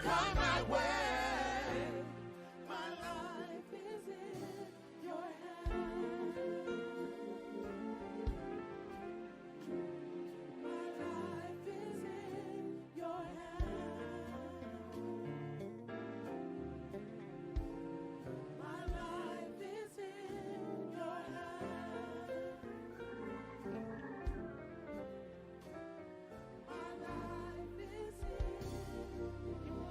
come my way. My life is in your hands. My life is in your hands. My life is in your hands. My life is in your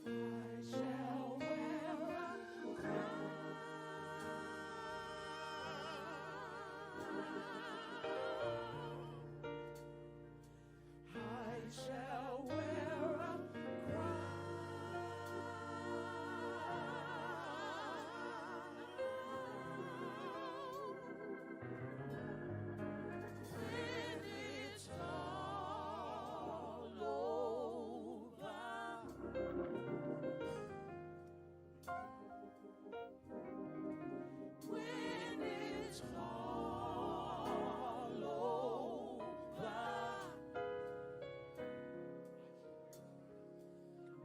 I shall wear a crown. I shall wear a when it's all over. When it's all over,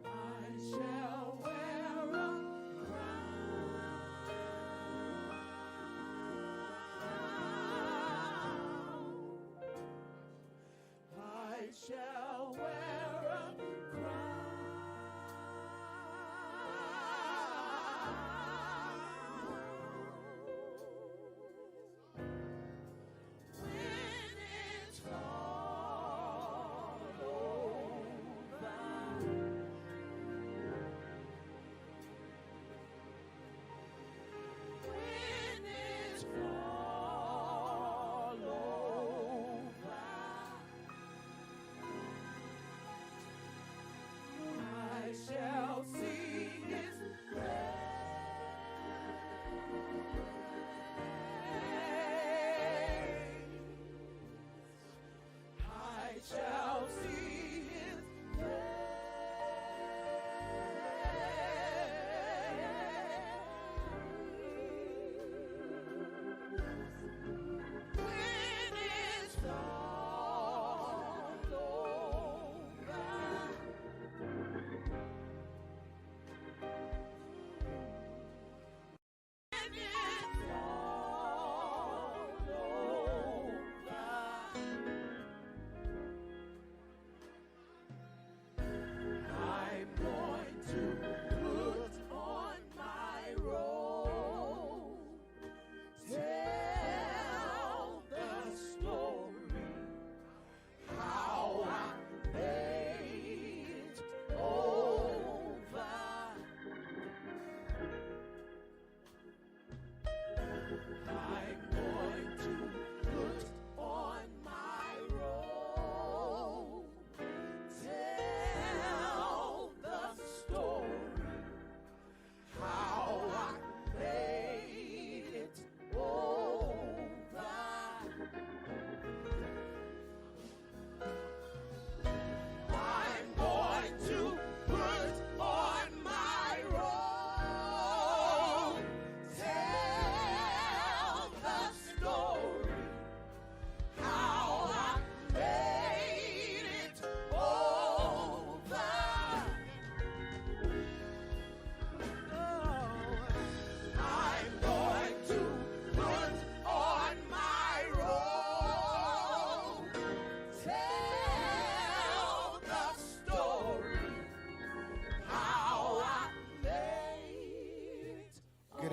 I shall wear a crown. I shall wear a crown. When it's all over, when it's all over, I shall see His face. I shall see His face. When it's all over, when it's all over, I'm going to put on my robe, tell the story how I made it over.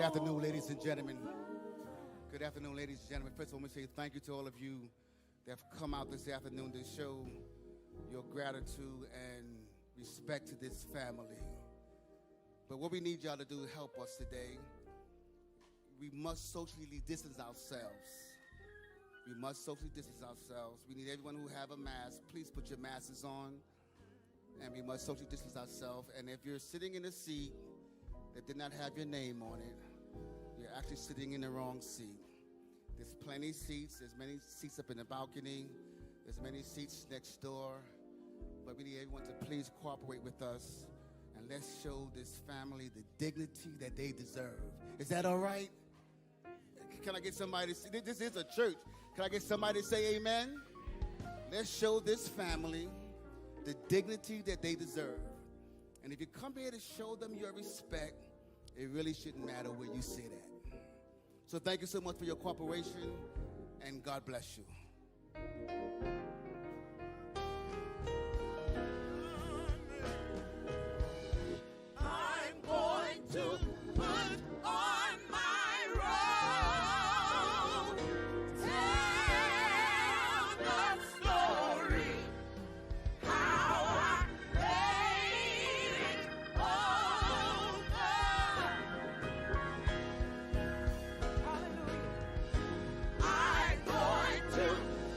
afternoon, ladies and gentlemen. Good afternoon, ladies and gentlemen. First of all, let me say thank you to all of you that have come out this afternoon to show your gratitude and respect to this family. But what we need y'all to do to help us today, we must socially distance ourselves. We must socially distance ourselves. We need everyone who have a mask, please put your masks on. And we must socially distance ourselves. And if you're sitting in a seat that did not have your name on it, you're actually sitting in the wrong seat. There's plenty of seats. There's many seats up in the balcony. There's many seats next door. But we need everyone to please cooperate with us. And let's show this family the dignity that they deserve. Is that all right? Can I get somebody to say, this is a church. Can I get somebody to say amen? Let's show this family the dignity that they deserve. And if you come here to show them your respect, it really shouldn't matter where you sit at. So thank you so much for your cooperation, and God bless you. I'm going to put on my robe, tell the story, how I made it over. Hallelujah. I'm going to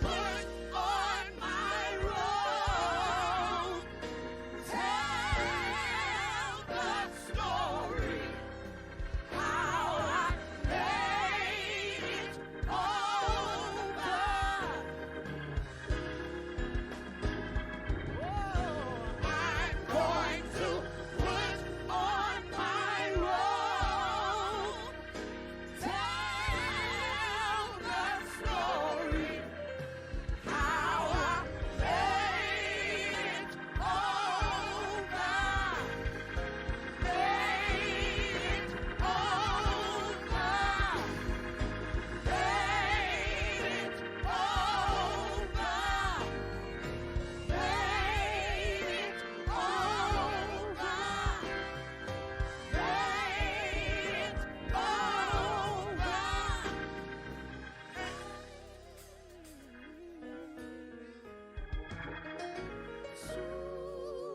put on my robe, tell the story, how I made it over. I'm going to put on my robe, tell the story, how I made it over. Made it over. Made it over. Made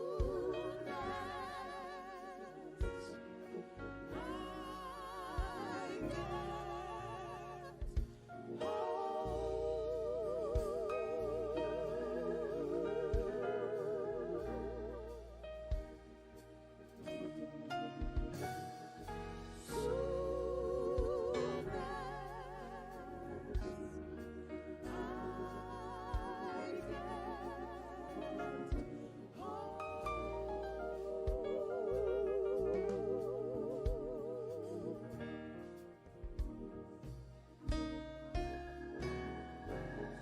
it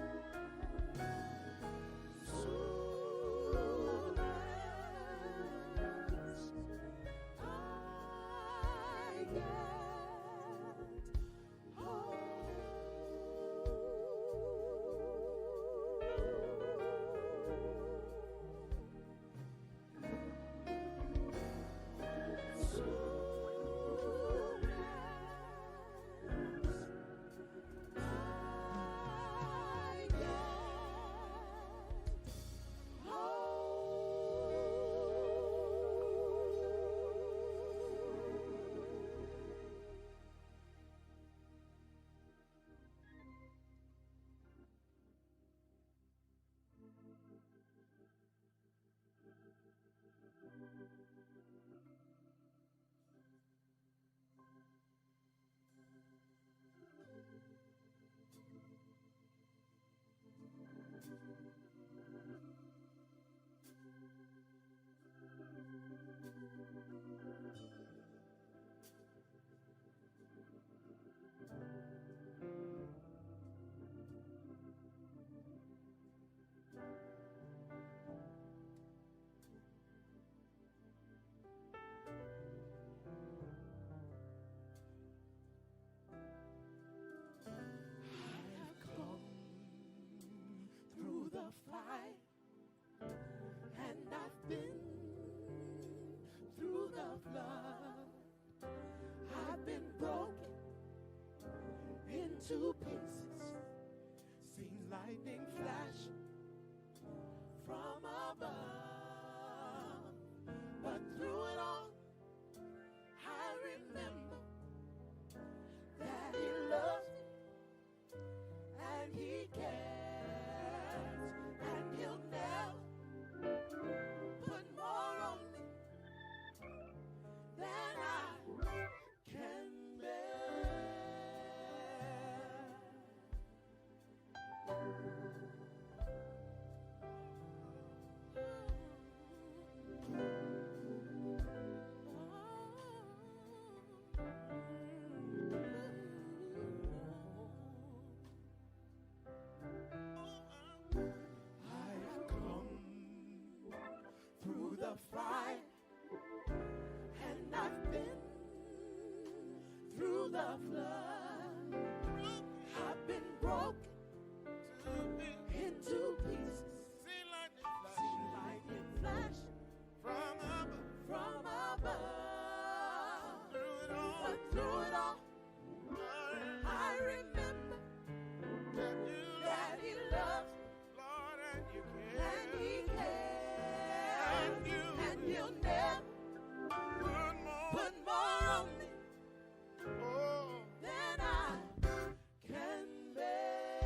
over. Made it into pieces. Seen lightning flash from above, but through it all, I remember that He loves me and He cares, and He'll never put more on me than I can bear. I have come through the fire, and I've been through the flood. I've been broken into pieces. See Seen lightning flash from above. from above, Through it all, but through it all, I I remember that you that He loves me Lord, and you and care. He cares, And you and He'll never put more. put more on me Oh, than I can bear.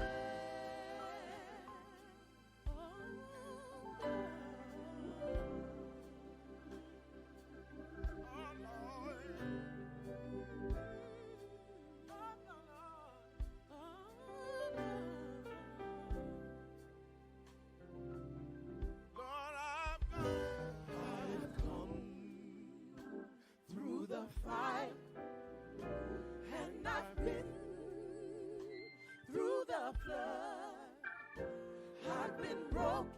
Lord, I've come Through the fire, and I've been through the flood. I've been broken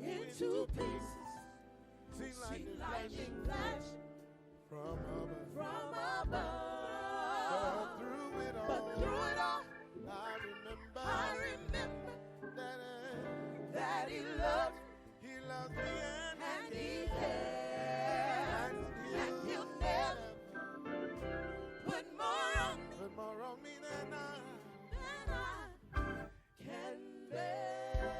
into pieces. seen Seen lightning lightning flash from above. from above, But through it all, I I remember that that He loves me He loves me and He cares, and He'll never put more on me put more on me than I. than I can bear.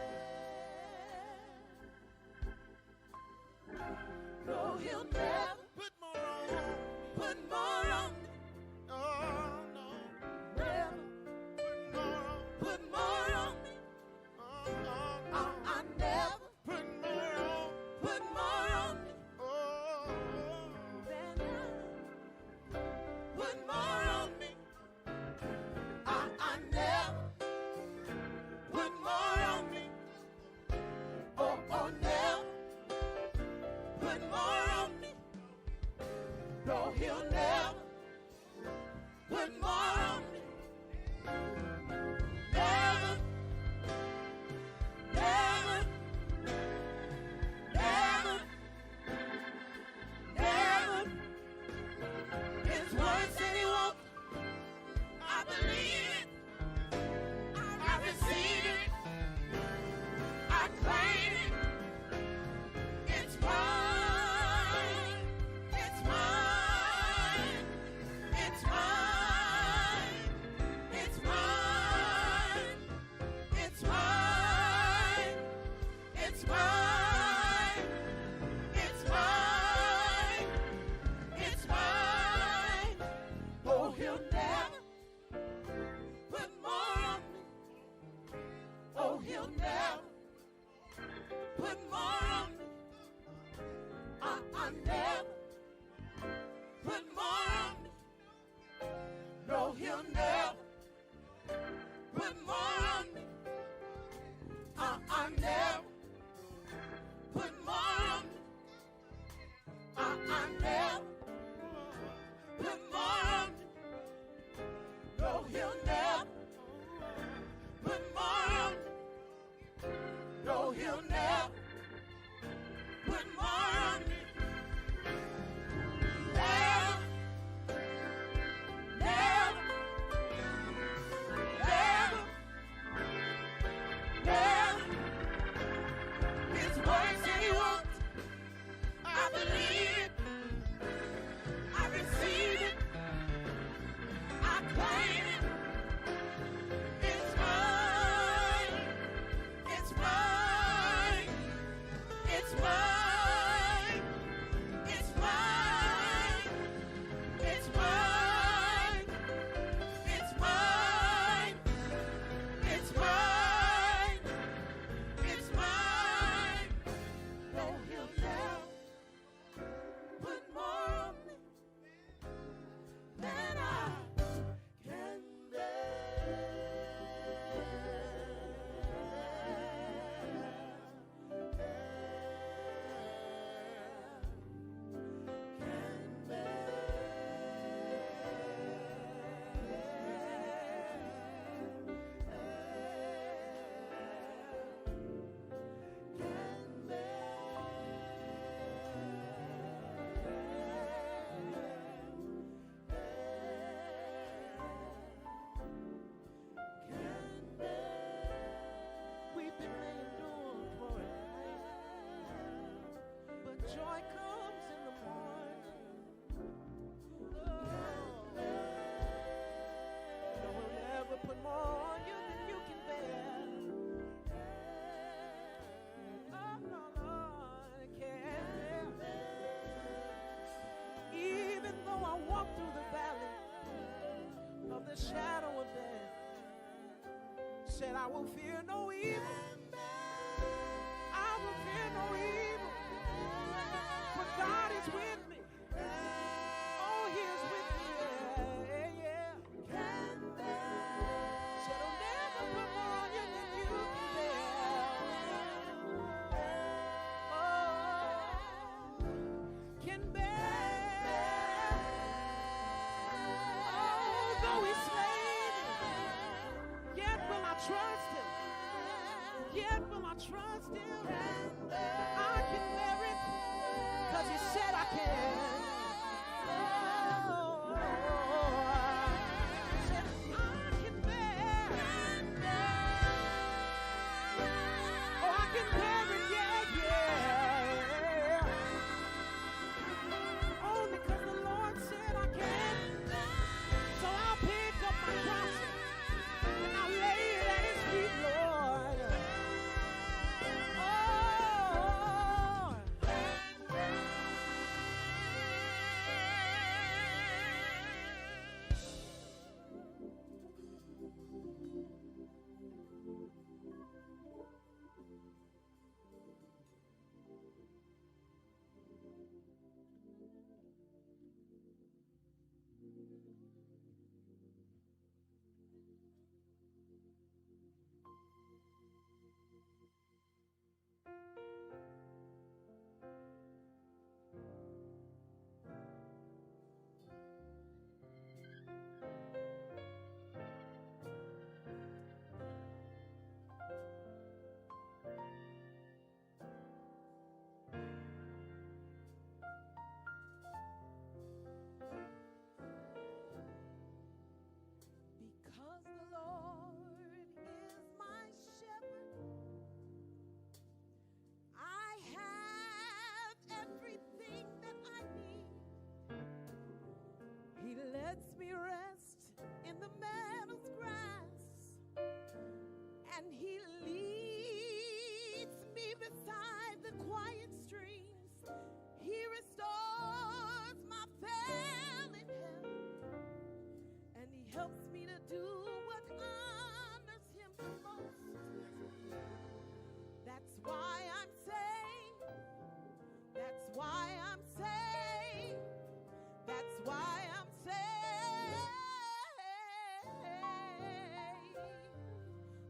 No, He'll never Put more on. put more on me, Oh no, never put more on. put more on me. Oh no, I never put more on. put more on me Oh, than I put more on me. I never put more on me. Oh, never put more on me. No, He'll never put more on me. Never, never, never, never. His word said He won't. I believe it. I receive it. I claim it. It's mine. It's mine. It's mine. It's mine. It's mine. It's mine. It's mine. It's mine. Oh, He'll never put more on me. Oh, He'll never put more on me. I never put more on me. No, He'll never put more on me. I never put more on me. I never put more on me. No, He'll never put more on me. No, He'll never put more on me. Never, never, never, never. His word said He won't. I believe it. I receive it. I claim it. said, I will fear no evil. I will fear no evil. For God is with me. Oh, He is with me. Yeah, yeah. Said He'll never put more on you than you can bear. Oh, can bear. Oh, though He slay me, yet will I trust Him. Yet will I trust Him. I can bear it, 'cause He said I can. Oh, said I can bear. Oh, I can bear it, yeah, yeah. Oh, because the Lord said I can. So I'll pick up my cross and I'll lay it at His feet, Lord. Oh, because the Lord is my shepherd, I have everything that I need. He lets me rest in the meadow's grass, and He leads me beside the quiet streams. He restores my failing health, and He helps me to do what honors Him the most. That's why I'm saved. That's why I'm saved. That's why I'm saved.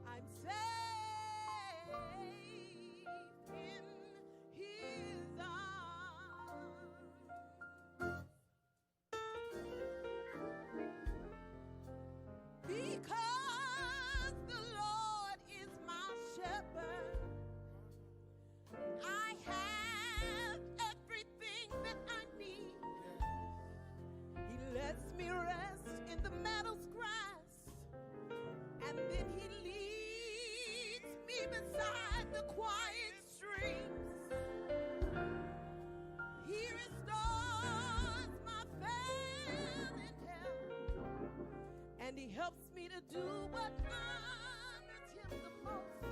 I'm saved in His arms. Because the Lord is my shepherd, I have everything that I need. He lets me rest in the meadow's grass, and then He leads me beside the quiet streams. He restores my failing health, and He helps me to do what honors Him the most.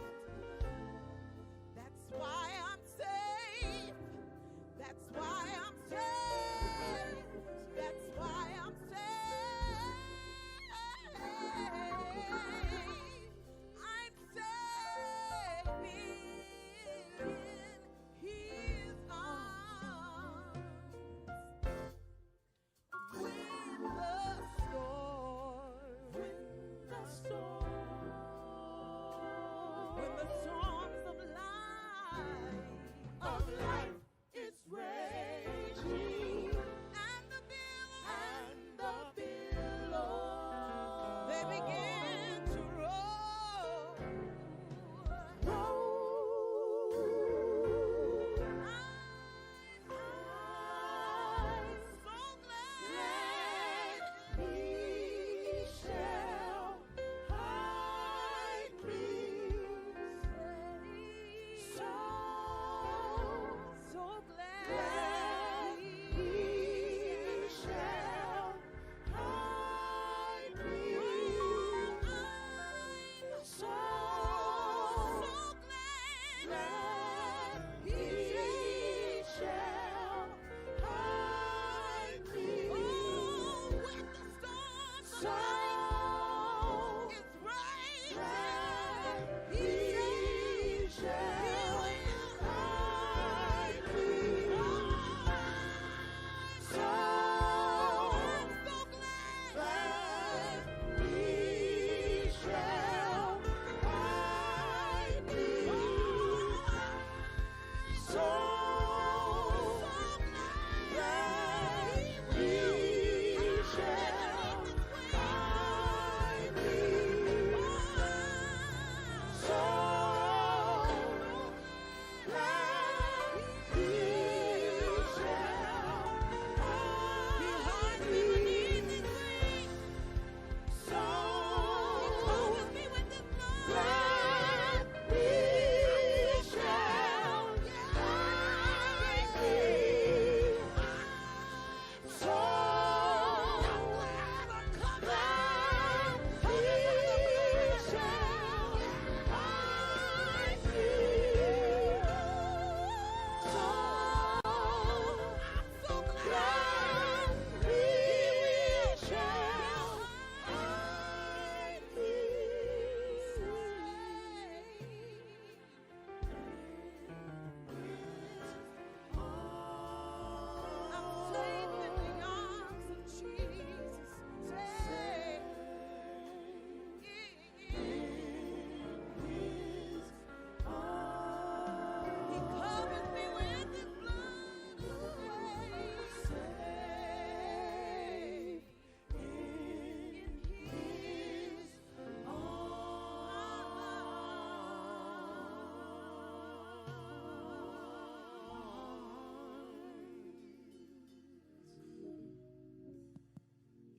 That's why I'm saved. That's why I'm saved. That's why I'm saved. I'm saved in His arms. When the storm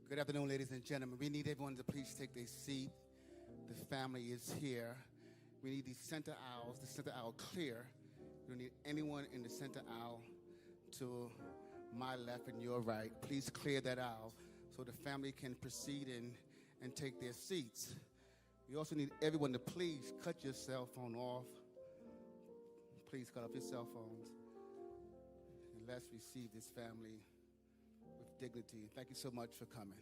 Good afternoon, ladies and gentlemen. We need everyone to please take their seat. The family is here. We need the center aisle clear. We don't need anyone in the center aisle to my left and your right. Please clear that aisle so the family can proceed and take their seats. We also need everyone to please cut your cell phone off. Please cut off your cell phones. And let's receive this family with dignity. Thank you so much for coming.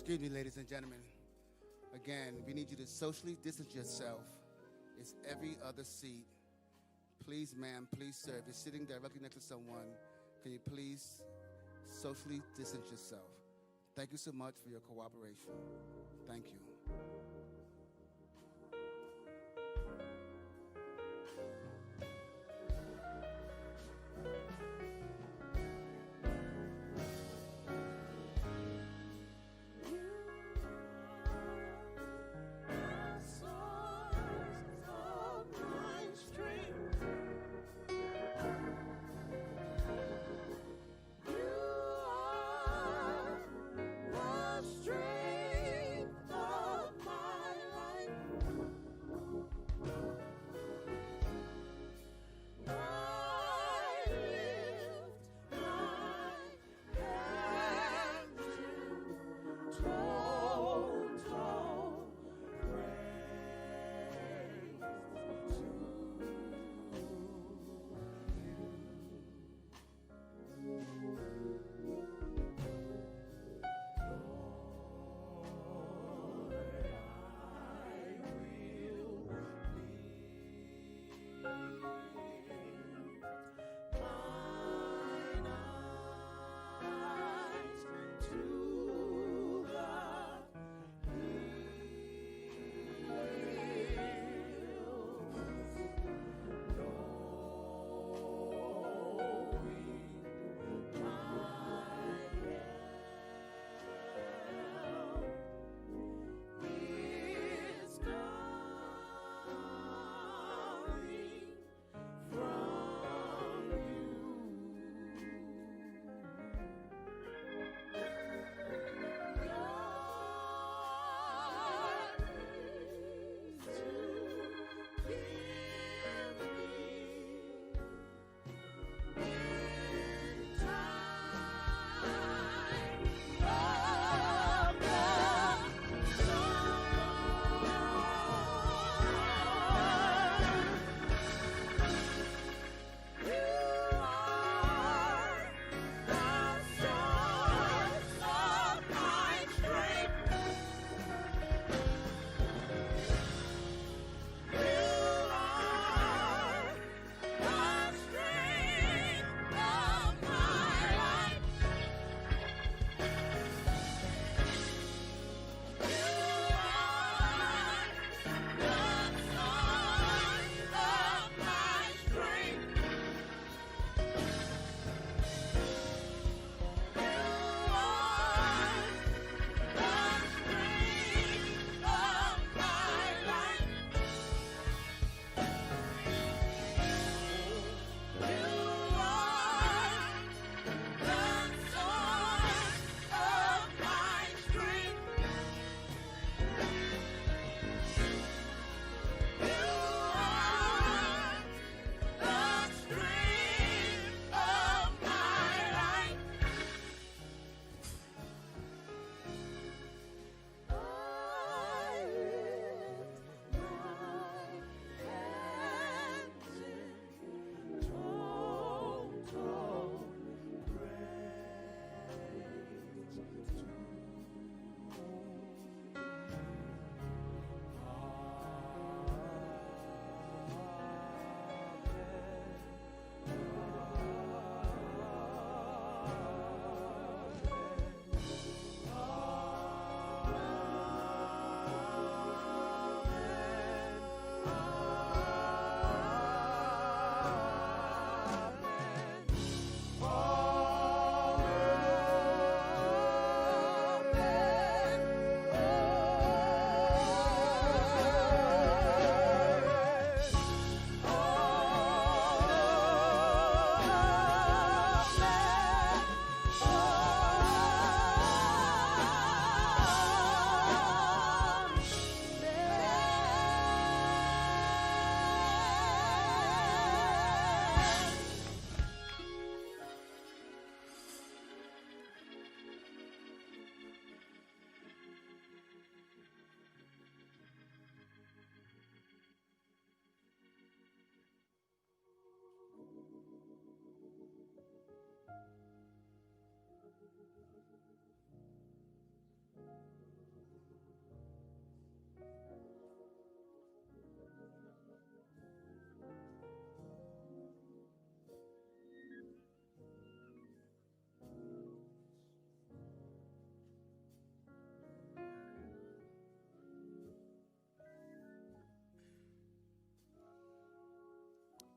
Excuse me, ladies and gentlemen. Again, we need you to socially distance yourself. It's every other seat. Please, ma'am, please, sir, if you're sitting directly next to someone, can you please socially distance yourself? Thank you so much for your cooperation. Thank you. Strength of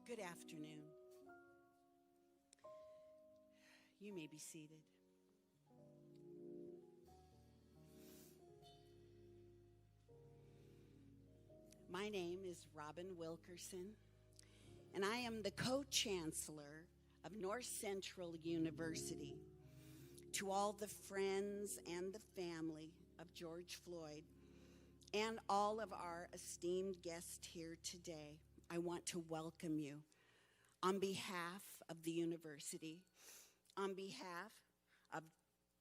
Good afternoon. You may be seated. My name is Robin Wilkerson, and I am the co-chancellor of North Central University. To all the friends and the family of George Floyd and all of our esteemed guests here today, I want to welcome you on behalf of the university, on behalf of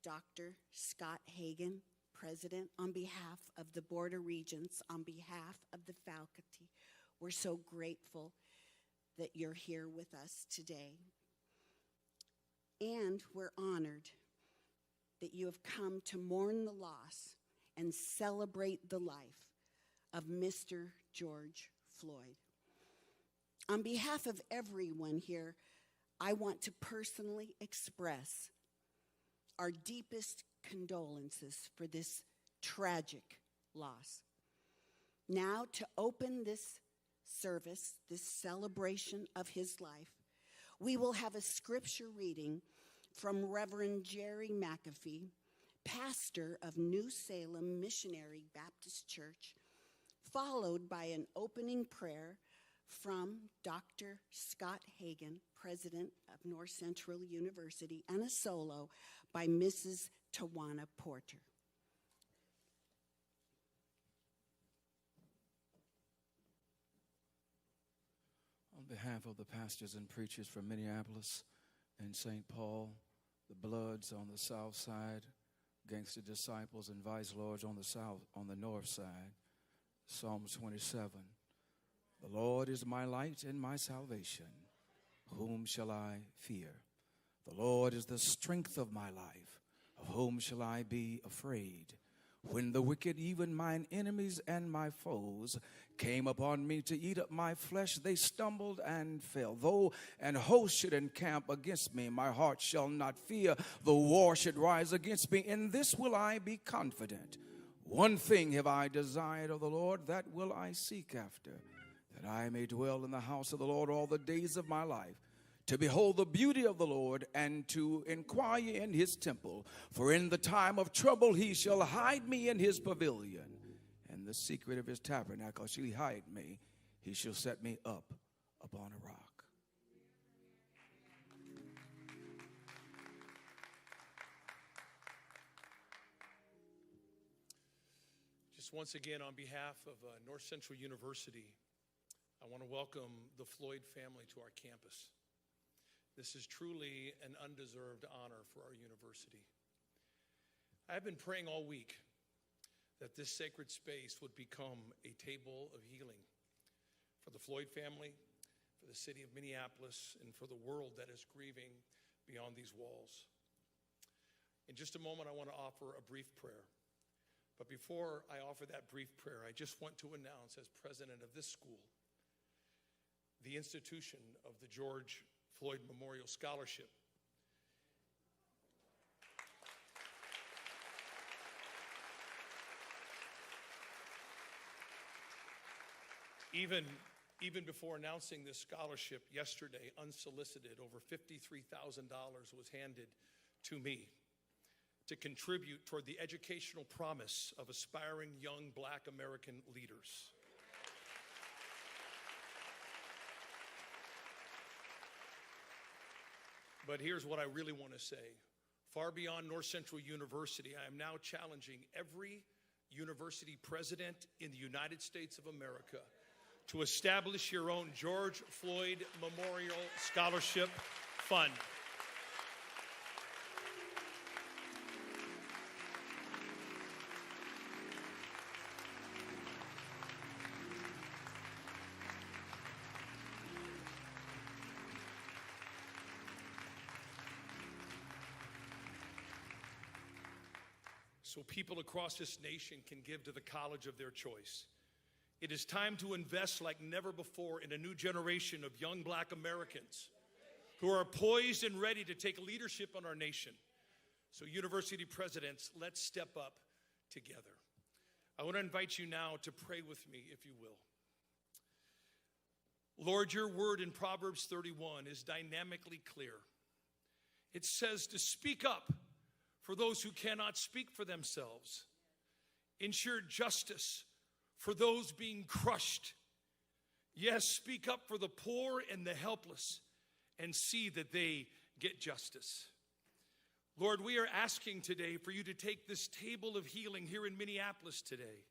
Dr. Scott Hagan, President, on behalf of the Board of Regents, on behalf of the faculty. We're so grateful that you're here with us today. And we're honored that you have come to mourn the loss and celebrate the life of Mr. George Floyd. On behalf of everyone here, I want to personally express our deepest condolences for this tragic loss. Now, to open this service, this celebration of his life, we will have a scripture reading from Reverend Jerry McAfee, pastor of New Salem Missionary Baptist Church, followed by an opening prayer from Dr. Scott Hagan, President of North Central University, and a solo by Mrs. Tawana Porter. On behalf of the pastors and preachers from Minneapolis and St. Paul, the Bloods on the south side, Gangster Disciples and Vice Lords on the north side, Psalms 27. The Lord is my light and my salvation. Whom shall I fear? The Lord is the strength of my life. Of whom shall I be afraid? When the wicked, even mine enemies and my foes, came upon me to eat up my flesh, they stumbled and fell. Though an host should encamp against me, my heart shall not fear. The war should rise against me, in this will I be confident. One thing have I desired of the Lord, that will I seek after, that I may dwell in the house of the Lord all the days of my life, to behold the beauty of the Lord and to inquire in his temple. For in the time of trouble he shall hide me in his pavilion. In the secret of his tabernacle shall he hide me. He shall set me up upon a rock. Just once again, on behalf of North Central University, I want to welcome the Floyd family to our campus. This is truly an undeserved honor for our university. I've been praying all week that this sacred space would become a table of healing for the Floyd family, for the city of Minneapolis, and for the world that is grieving beyond these walls. In just a moment, I want to offer a brief prayer. But before I offer that brief prayer, I just want to announce, as president of this school, the institution of the George Floyd Memorial Scholarship. Even before announcing this scholarship yesterday, unsolicited, over $53,000 was handed to me to contribute toward the educational promise of aspiring young Black American leaders. But here's what I really want to say. Far beyond North Central University, I am now challenging every university president in the United States of America to establish your own George Floyd Memorial Scholarship Fund. so people across this nation can give to the college of their choice. It is time to invest like never before in a new generation of young black Americans who are poised and ready to take leadership on our nation. So university presidents, let's step up together. I want to invite you now to pray with me, if you will. Lord, your word in Proverbs 31 is dynamically clear. It says to speak up for those who cannot speak for themselves. Ensure justice for those being crushed. Yes, speak up for the poor and the helpless and see that they get justice. Lord, we are asking today for you to take this table of healing here in Minneapolis today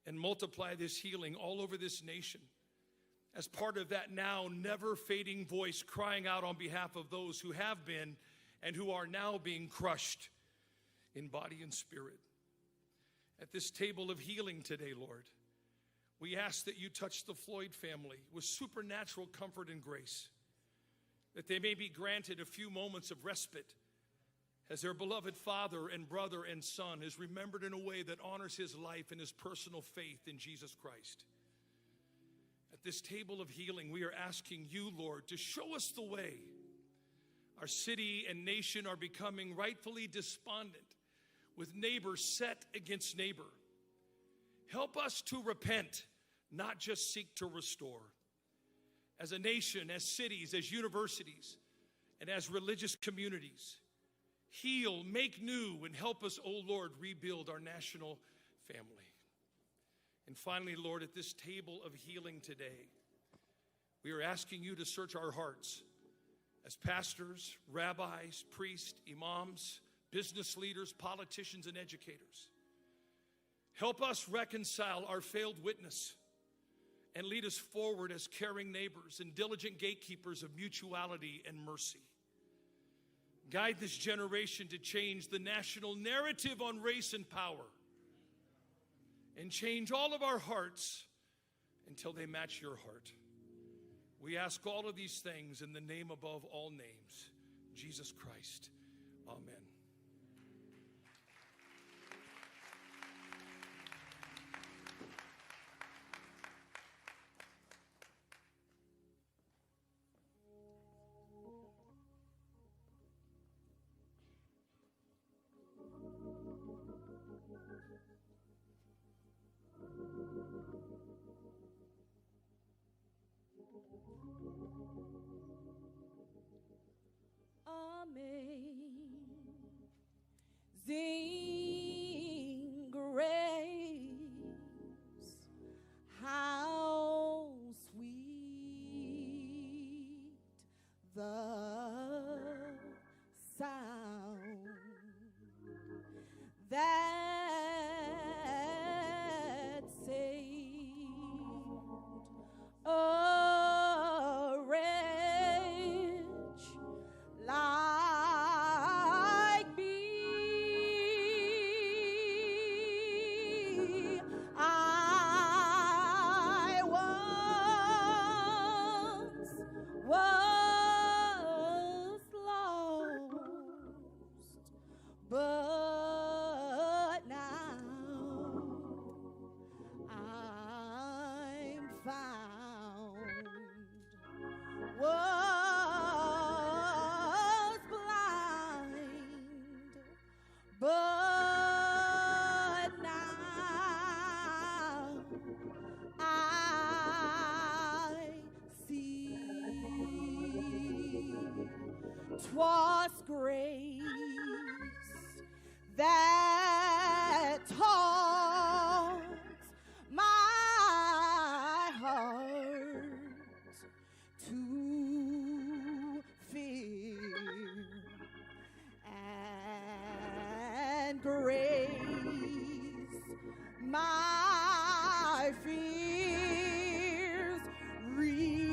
and multiply this healing all over this nation as part of that now never fading voice crying out on behalf of those who have been and who are now being crushed in body and spirit. At this table of healing today, Lord, we ask that you touch the Floyd family with supernatural comfort and grace, that they may be granted a few moments of respite as their beloved father and brother and son is remembered in a way that honors his life and his personal faith in Jesus Christ. At this table of healing, we are asking you, Lord, to show us the way. Our city and nation are becoming rightfully despondent, with neighbor set against neighbor. Help us to repent, not just seek to restore. As a nation, as cities, as universities, and as religious communities, heal, make new, and help us, O Lord, rebuild our national family. And finally, Lord, at this table of healing today, we are asking you to search our hearts as pastors, rabbis, priests, imams, business leaders, politicians, and educators. Help us reconcile our failed witness and lead us forward as caring neighbors and diligent gatekeepers of mutuality and mercy. Guide this generation to change the national narrative on race and power, and change all of our hearts until they match your heart. We ask all of these things in the name above all names, Jesus Christ. Amen. Amazing grace, how sweet the sound that saved a wretch like me. I once was lost, but now I'm found. Was blind, but now I see. 'Twas grace that taught my heart to fear, and grace my fears relieved.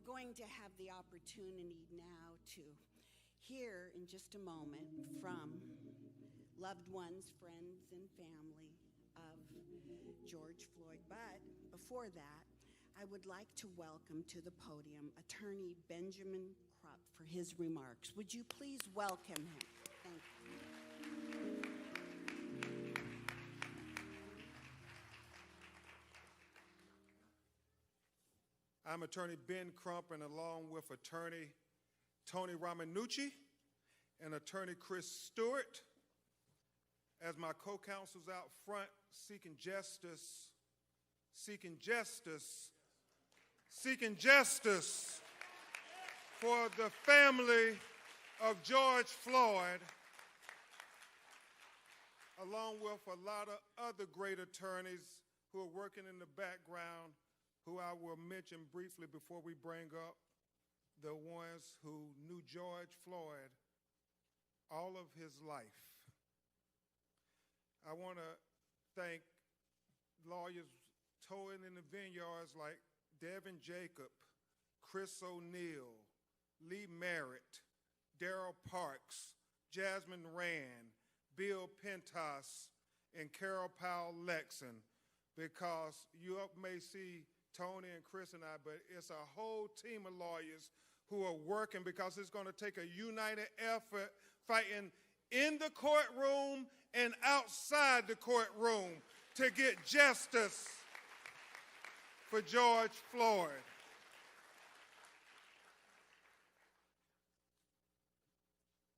We're going to have the opportunity now to hear in just a moment from loved ones, friends, and family of George Floyd. But before that, I would like to welcome to the podium Attorney Benjamin Krupp for his remarks. Would you please welcome him? Thank you. I'm Attorney Ben Crump, and along with Attorney Tony Ramanucci and Attorney Chris Stewart, as my co-counsels out front seeking justice for the family of George Floyd, along with a lot of other great attorneys who are working in the background, who I will mention briefly before we bring up the ones who knew George Floyd all of his life. I want to thank lawyers towing in the vineyards like Devin Jacob, Chris O'Neill, Lee Merritt, Darrell Parks, Jasmine Rand, Bill Pentas, and Carol Powell Lexon, because you may see Tony and Chris and I, but it's a whole team of lawyers who are working, because it's going to take a united effort fighting in the courtroom and outside the courtroom to get justice for George Floyd.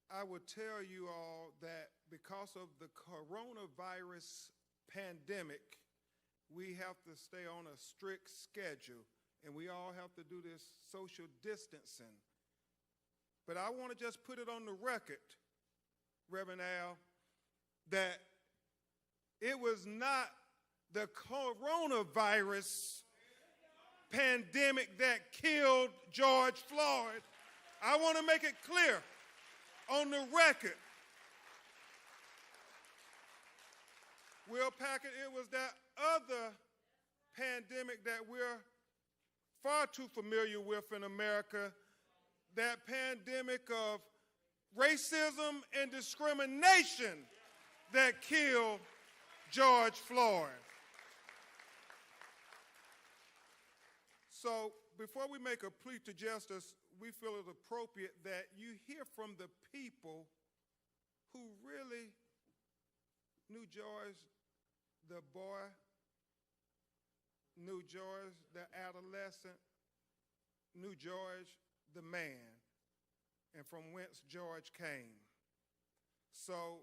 I would tell you all that because of the coronavirus pandemic, we have to stay on a strict schedule, and we all have to do this social distancing. But I want to just put it on the record, Reverend Al, that it was not the coronavirus pandemic that killed George Floyd. I want to make it clear on the record. Will Packard, it was that other pandemic that we're far too familiar with in America, that pandemic of racism and discrimination that killed George Floyd. So before we make a plea to justice, we feel it appropriate that you hear from the people who really knew George the boy, knew George the adolescent, knew George the man, and from whence George came. So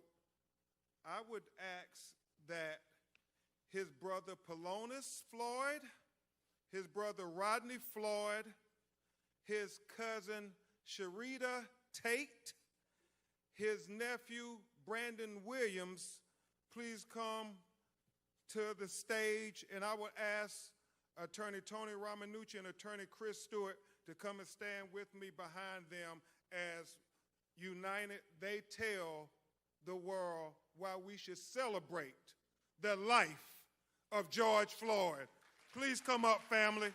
I would ask that his brother Polonus Floyd, his brother Rodney Floyd, his cousin Sharita Tate, his nephew Brandon Williams, please come to the stage, and I would ask Attorney Tony Ramanucci and Attorney Chris Stewart to come and stand with me behind them as united they tell the world why we should celebrate the life of George Floyd. Please come up, family.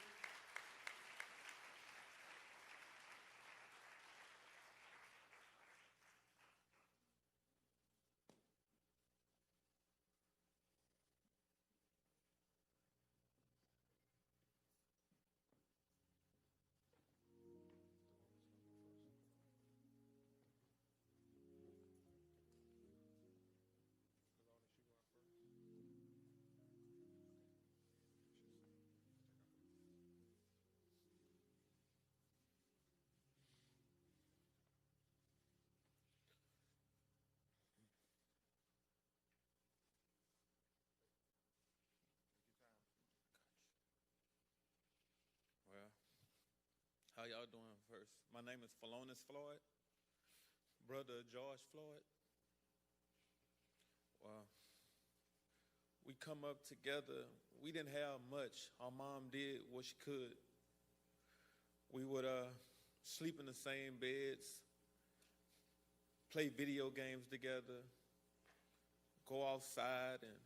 How y'all doing first? My name is Polonus Floyd, brother of George Floyd. Wow. We come up together. We didn't have much. Our mom did what she could. We would sleep in the same beds, play video games together, go outside and,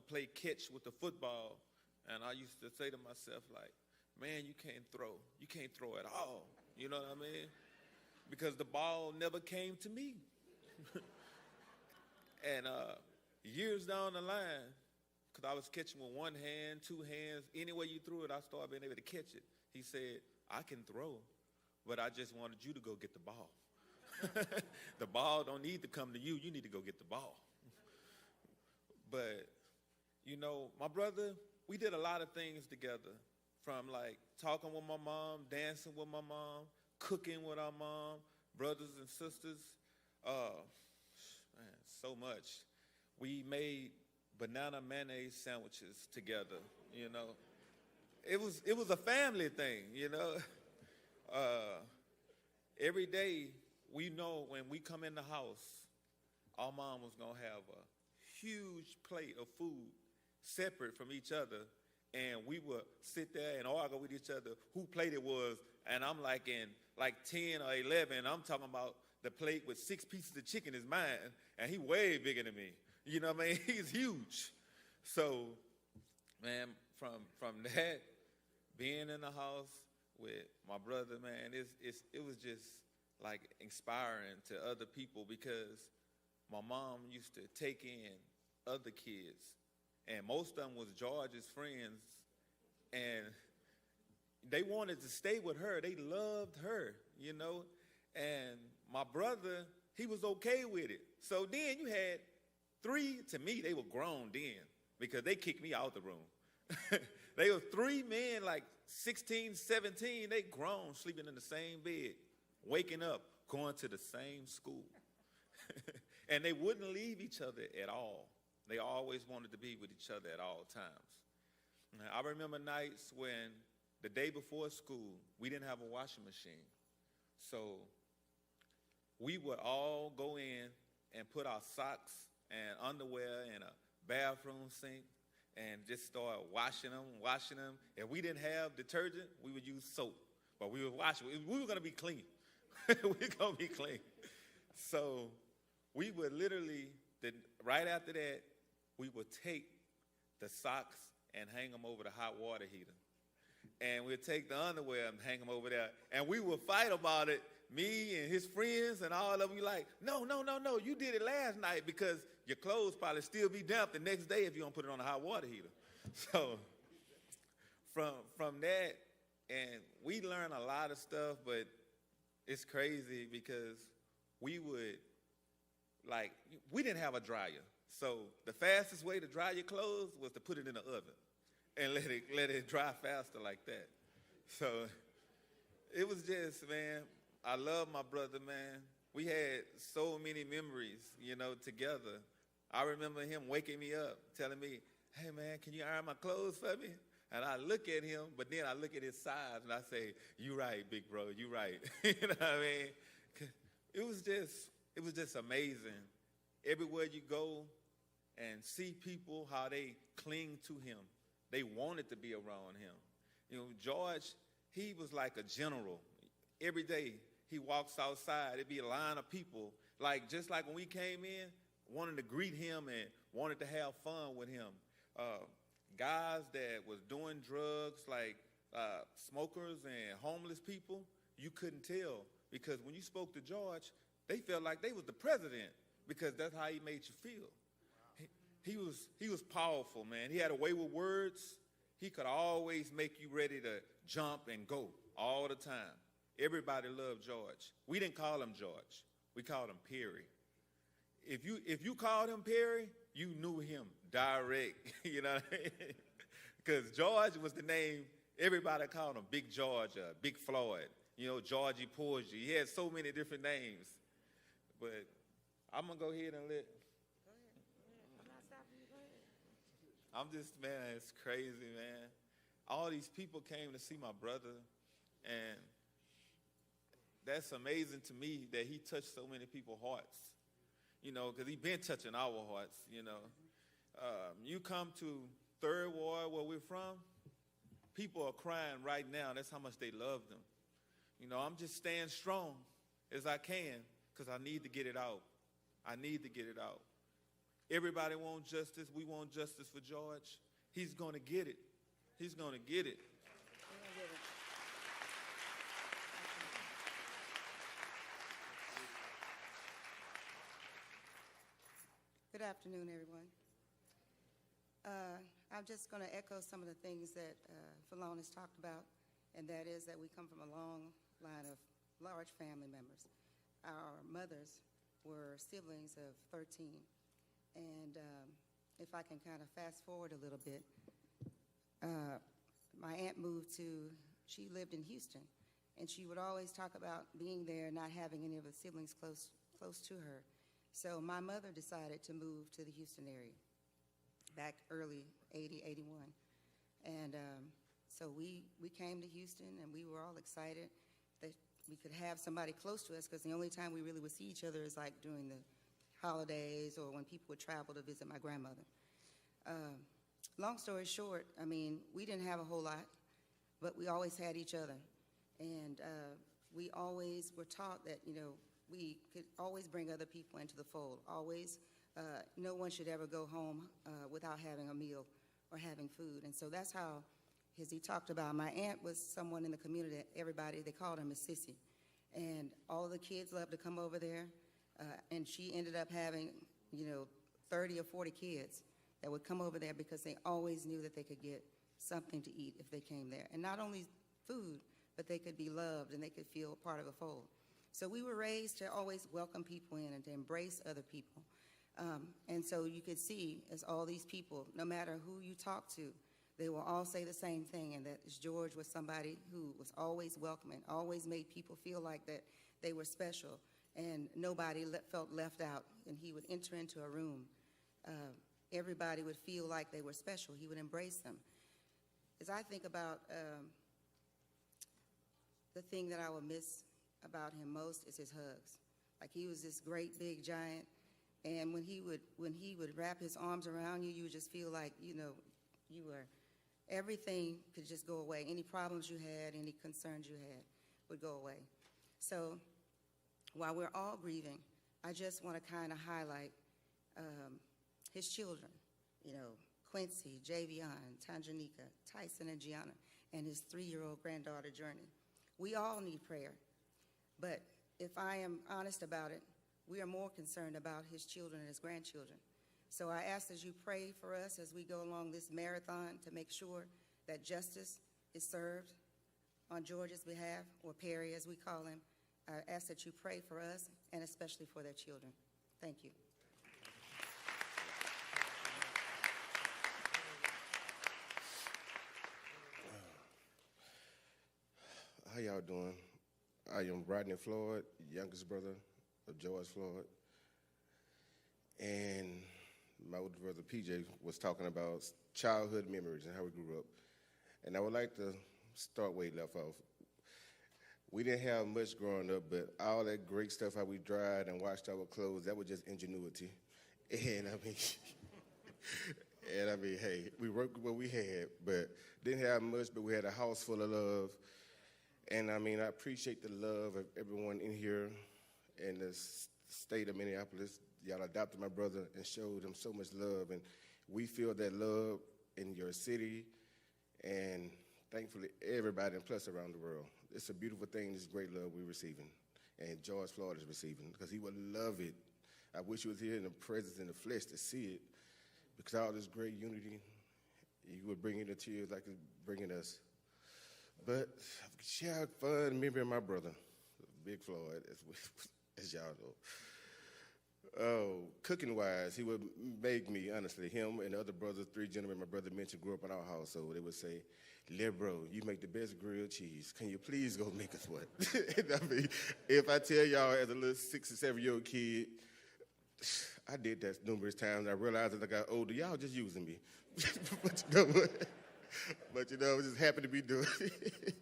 play catch with the football. And I used to say to myself, like, man, you can't throw. You can't throw at all. You know what I mean? Because the ball never came to me. And years down the line, because I was catching with one hand, two hands, any way you threw it, I started being able to catch it. He said, I can throw, but I just wanted you to go get the ball. The ball don't need to come to you. You need to go get the ball. But, you know, my brother, we did a lot of things together, from like talking with my mom, dancing with my mom, cooking with our mom, brothers and sisters. Man, so much. We made banana mayonnaise sandwiches together, you know. It was a family thing, you know. Every day, we know when we come in the house, our mom was going to have a huge plate of food separate from each other, and we would sit there and argue with each other who plate it was, and I'm like in like 10 or 11, I'm talking about the plate with 6 pieces of chicken is mine, and he way bigger than me. You know what I mean? He's huge. So, man, from that, being in the house with my brother, man, it was just like inspiring to other people, because my mom used to take in other kids, and most of them was George's friends, and they wanted to stay with her. They loved her, you know, and my brother, he was okay with it. So then you had 3, to me, they were grown then, because they kicked me out the room. They were 3 men, like 16, 17, they grown, sleeping in the same bed, waking up, going to the same school. And they wouldn't leave each other at all. They always wanted to be with each other at all times. I remember nights when the day before school, we didn't have a washing machine. So we would all go in and put our socks and underwear in a bathroom sink and just start washing them. If we didn't have detergent, we would use soap. But we would wash it. We were going to be clean. We were going to be clean. So we would literally, right after that, we would take the socks and hang them over the hot water heater. And we'd take the underwear and hang them over there. And we would fight about it, me and his friends and all of them. We like, no, you did it last night, because your clothes probably still be damp the next day if you don't put it on a hot water heater. So from that, and we learned a lot of stuff, but it's crazy because we didn't have a dryer. So the fastest way to dry your clothes was to put it in the oven and let it dry faster like that. So it was just, man, I love my brother, man. We had so many memories, you know, together. I remember him waking me up, telling me, hey, man, can you iron my clothes for me? And I look at him, but then I look at his size, and I say, you right, big bro, you right. You know what I mean? It was just amazing. Everywhere you go and see people, how they cling to him. They wanted to be around him. You know, George, he was like a general. Every day he walks outside, it'd be a line of people, like just like when we came in, wanting to greet him and wanted to have fun with him. Guys that was doing drugs, like smokers and homeless people, you couldn't tell, because when you spoke to George, they felt like they was the president, because that's how he made you feel. Wow. He was powerful, man. He had a way with words. He could always make you ready to jump and go all the time. Everybody loved George. We didn't call him George. We called him Perry. If you called him Perry, you knew him direct, you know what I mean? Because George was the name, everybody called him Big George, Big Floyd, you know, Georgie Porgy. He had so many different names. But I'm going to go ahead and let. Go ahead. I'm not stopping you. Go ahead. I'm just, man, it's crazy, man. All these people came to see my brother, and that's amazing to me that he touched so many people's hearts, you know, because he's been touching our hearts, you know. You come to Third Ward, where we're from, people are crying right now. That's how much they love them. You know, I'm just staying strong as I can, because I need to get it out. I need to get it out. Everybody wants justice. We want justice for George. He's going to get it. He's going to get it. Good afternoon, everyone. I'm just going to echo some of the things that Falon has talked about, and that is that we come from a long line of large family members. Our mothers were siblings of 13, and if I can kind of fast forward a little bit, my aunt she lived in Houston, and she would always talk about being there, not having any of the siblings close to her. So my mother decided to move to the Houston area back early 80, 81. And so we came to Houston, and we were all excited that we could have somebody close to us, because the only time we really would see each other is like during the holidays or when people would travel to visit my grandmother. Long story short, I mean, we didn't have a whole lot, but we always had each other. And we always were taught that, we could always bring other people into the fold. Always, no one should ever go home without having a meal or having food. And so that's how, as he talked about, my aunt was someone in the community that everybody, they called her Miss Sissy. And all the kids loved to come over there. And she ended up having, 30 or 40 kids that would come over there because they always knew that they could get something to eat if they came there. And not only food, but they could be loved and they could feel part of a fold. So we were raised to always welcome people in and to embrace other people. And so you could see, as all these people, no matter who you talk to, they will all say the same thing, and that George was somebody who was always welcoming, always made people feel like that they were special, and nobody felt left out. And he would enter into a room. Everybody would feel like they were special. He would embrace them. As I think about the thing that I will miss about him most is his hugs. Like, he was this great big giant, and when he would wrap his arms around you, you would just feel like, you were, everything could just go away. Any problems you had, any concerns you had would go away. So while we're all grieving, I just want to kind of highlight his children, Quincy, Javion, Tanjanika, Tyson, and Gianna, and his 3-year-old granddaughter, Journey. We all need prayer. But if I am honest about it, we are more concerned about his children and his grandchildren. So I ask that you pray for us as we go along this marathon to make sure that justice is served on George's behalf, or Perry as we call him. I ask that you pray for us and especially for their children. Thank you. How y'all doing? I am Rodney Floyd, youngest brother of George Floyd. And my older brother PJ was talking about childhood memories and how we grew up. And I would like to start where he left off. We didn't have much growing up, but all that great stuff, how we dried and washed our clothes, that was just ingenuity. And I mean, hey, we worked with what we had, but didn't have much, but we had a house full of love. And I mean, I appreciate the love of everyone in here in the state of Minneapolis. Y'all adopted my brother and showed him so much love. And we feel that love in your city, and thankfully everybody, and plus around the world. It's a beautiful thing, this great love we're receiving. And George Floyd is receiving, because he would love it. I wish he was here in the presence, in the flesh, to see it. Because all this great unity, you would bring in the tears like it's bringing us. But she had fun remembering my brother, Big Floyd, as y'all know. Oh, cooking-wise, he would make me, honestly, him and the other brothers, 3 gentlemen my brother mentioned grew up in our house, so they would say, "Little bro, you make the best grilled cheese. Can you please go make us one?" I mean, if I tell y'all as a little 6 or 7-year-old kid, I did that numerous times. I realized as I got older, y'all just using me. But you know what? But I was just happy to be doing it.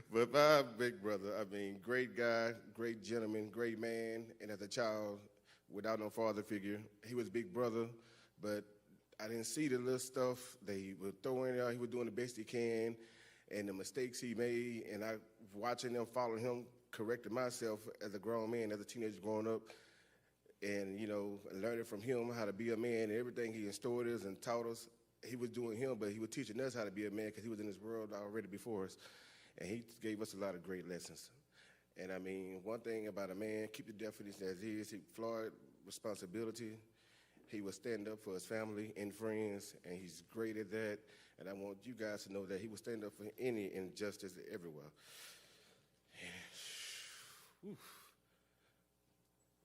But my big brother, I mean, great guy, great gentleman, great man. And as a child, without no father figure, he was big brother, but I didn't see the little stuff they were throwing out. He was doing the best he can, and the mistakes he made, and I watching them, following him, corrected myself as a grown man, as a teenager growing up, and, learning from him how to be a man, and everything he instilled us and taught us. He was doing him, but he was teaching us how to be a man, because he was in this world already before us, and he gave us a lot of great lessons. And I mean, one thing about a man, keep the definition as is. Floyd, responsibility. He will stand up for his family and friends, and he's great at that. And I want you guys to know that he will stand up for any injustice everywhere. Whew.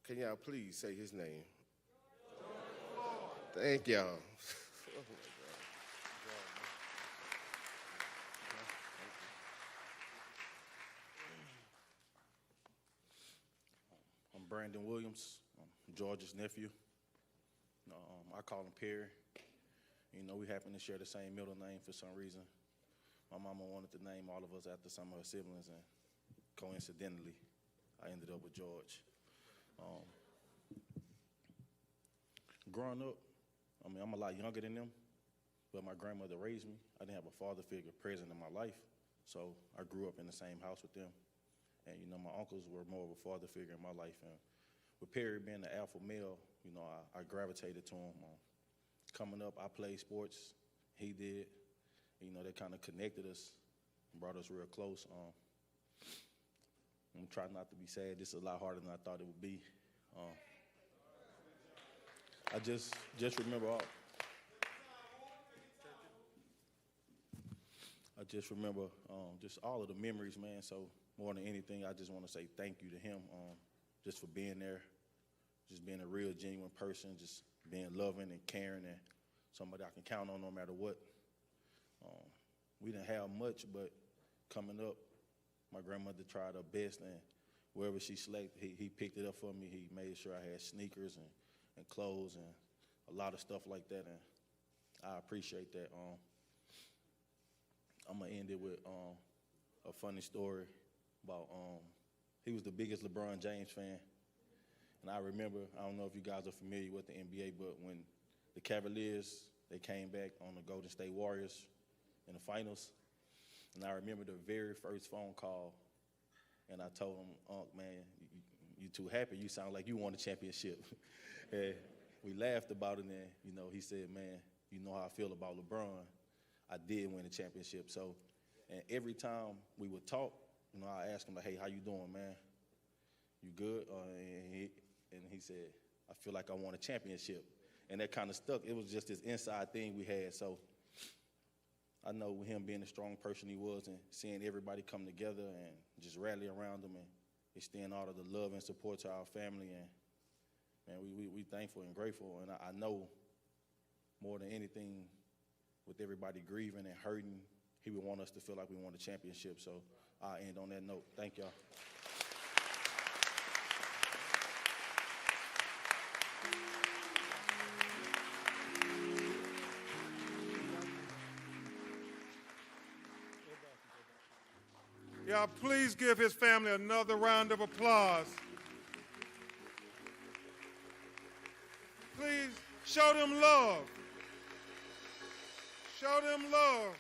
Can y'all please say his name? Thank y'all. I'm Brandon Williams, George's nephew. I call him Perry. You know, we happen to share the same middle name for some reason. My mama wanted to name all of us after some of her siblings, and coincidentally, I ended up with George. Growing up, I mean, I'm a lot younger than them, but my grandmother raised me. I didn't have a father figure present in my life, so I grew up in the same house with them. And, you know, my uncles were more of a father figure in my life. And with Perry being the alpha male, you know, I gravitated to him. Coming up, I played sports. He did. You know, that kind of connected us and brought us real close. I'm trying not to be sad. This is a lot harder than I thought it would be. I just remember just all of the memories, man. So more than anything, I just want to say thank you to him just for being there, just being a real, genuine person, just being loving and caring and somebody I can count on no matter what. We didn't have much, but coming up, my grandmother tried her best, and wherever she slept, he picked it up for me. He made sure I had sneakers and clothes and a lot of stuff like that, and I appreciate that. I'm going to end it with a funny story about he was the biggest LeBron James fan. And I remember, I don't know if you guys are familiar with the NBA, but when the Cavaliers, they came back on the Golden State Warriors in the finals, and I remember the very first phone call, and I told him, "Unc, man, you too happy. You sound like you won a championship." And we laughed about it, and, you know, he said, "Man, you know how I feel about LeBron. I did win a championship." So, and every time we would talk, you know, I asked him, like, "Hey, how you doing, man? You good?" And he said, "I feel like I won a championship." And that kind of stuck. It was just this inside thing we had. So I know with him being the strong person he was and seeing everybody come together and just rally around him and extend all of the love and support to our family. And we thankful and grateful. And I know more than anything, with everybody grieving and hurting, he would want us to feel like we won a championship. So I'll end on that note. Thank y'all. Y'all, please give his family another round of applause. Please show them love. Show them love.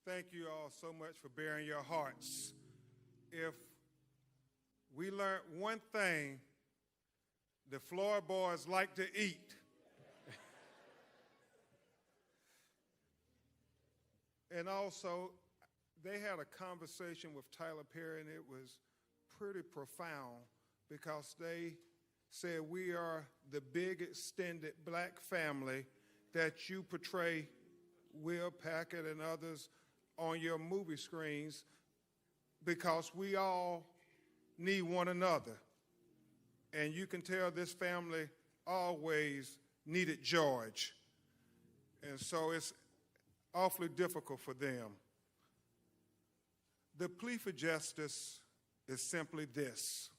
Thank you all so much for bearing your hearts. If we learned one thing, the Floyd boys like to eat. And also, they had a conversation with Tyler Perry, and it was pretty profound because they said, "We are the big extended black family that you portray, Will Packard and others, on your movie screens, because we all need one another." And you can tell this family always needed George. And so it's awfully difficult for them. The plea for justice is simply this.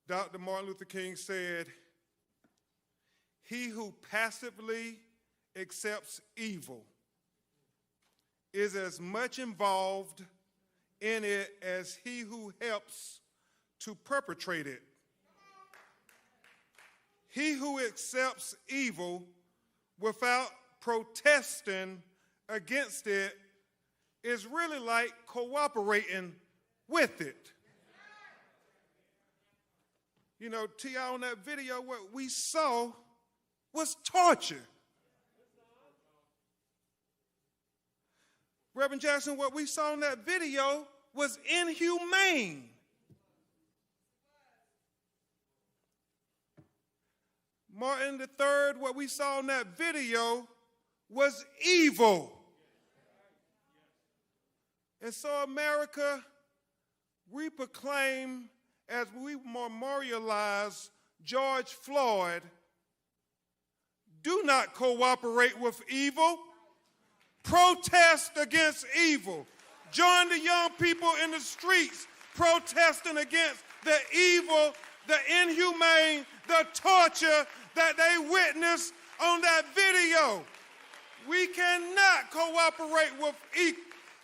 Dr. Martin Luther King said, "He who passively accepts evil is as much involved in it as he who helps to perpetrate it. He who accepts evil without protesting against it is really like cooperating with it. You know, T.I. on that video, what we saw was torture. Reverend Jackson, what we saw in that video was inhumane. Martin III, what we saw in that video was evil. And so, America, we proclaim, as we memorialize George Floyd, do not cooperate with evil. Protest against evil. Join the young people in the streets protesting against the evil, the inhumane, the torture that they witnessed on that video. We cannot cooperate with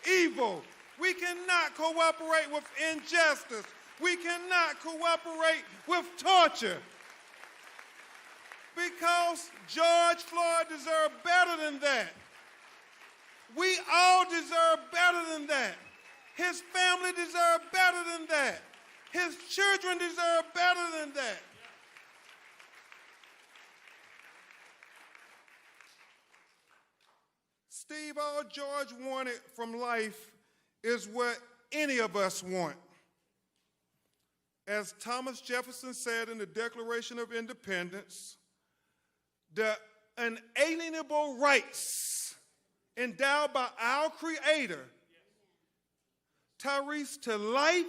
evil. We cannot cooperate with injustice. We cannot cooperate with torture. Because George Floyd deserved better than that. We all deserve better than that. His family deserves better than that. His children deserve better than that. Steve, all George wanted from life is what any of us want. As Thomas Jefferson said in the Declaration of Independence, the unalienable rights endowed by our Creator, Tyrese, to life,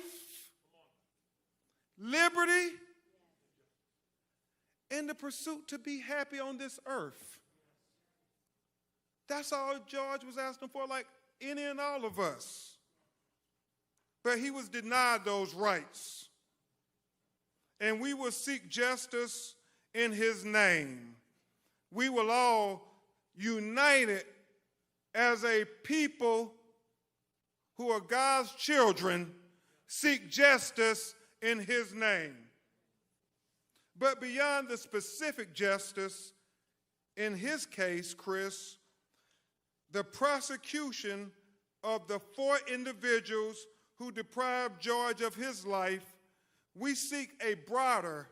liberty, and the pursuit to be happy on this earth. That's all George was asking for, like any and all of us. But he was denied those rights. And we will seek justice in his name. We will all united as a people who are God's children seek justice in his name. But beyond the specific justice, in his case, Chris, the prosecution of the 4 individuals who deprived George of his life, we seek a broader,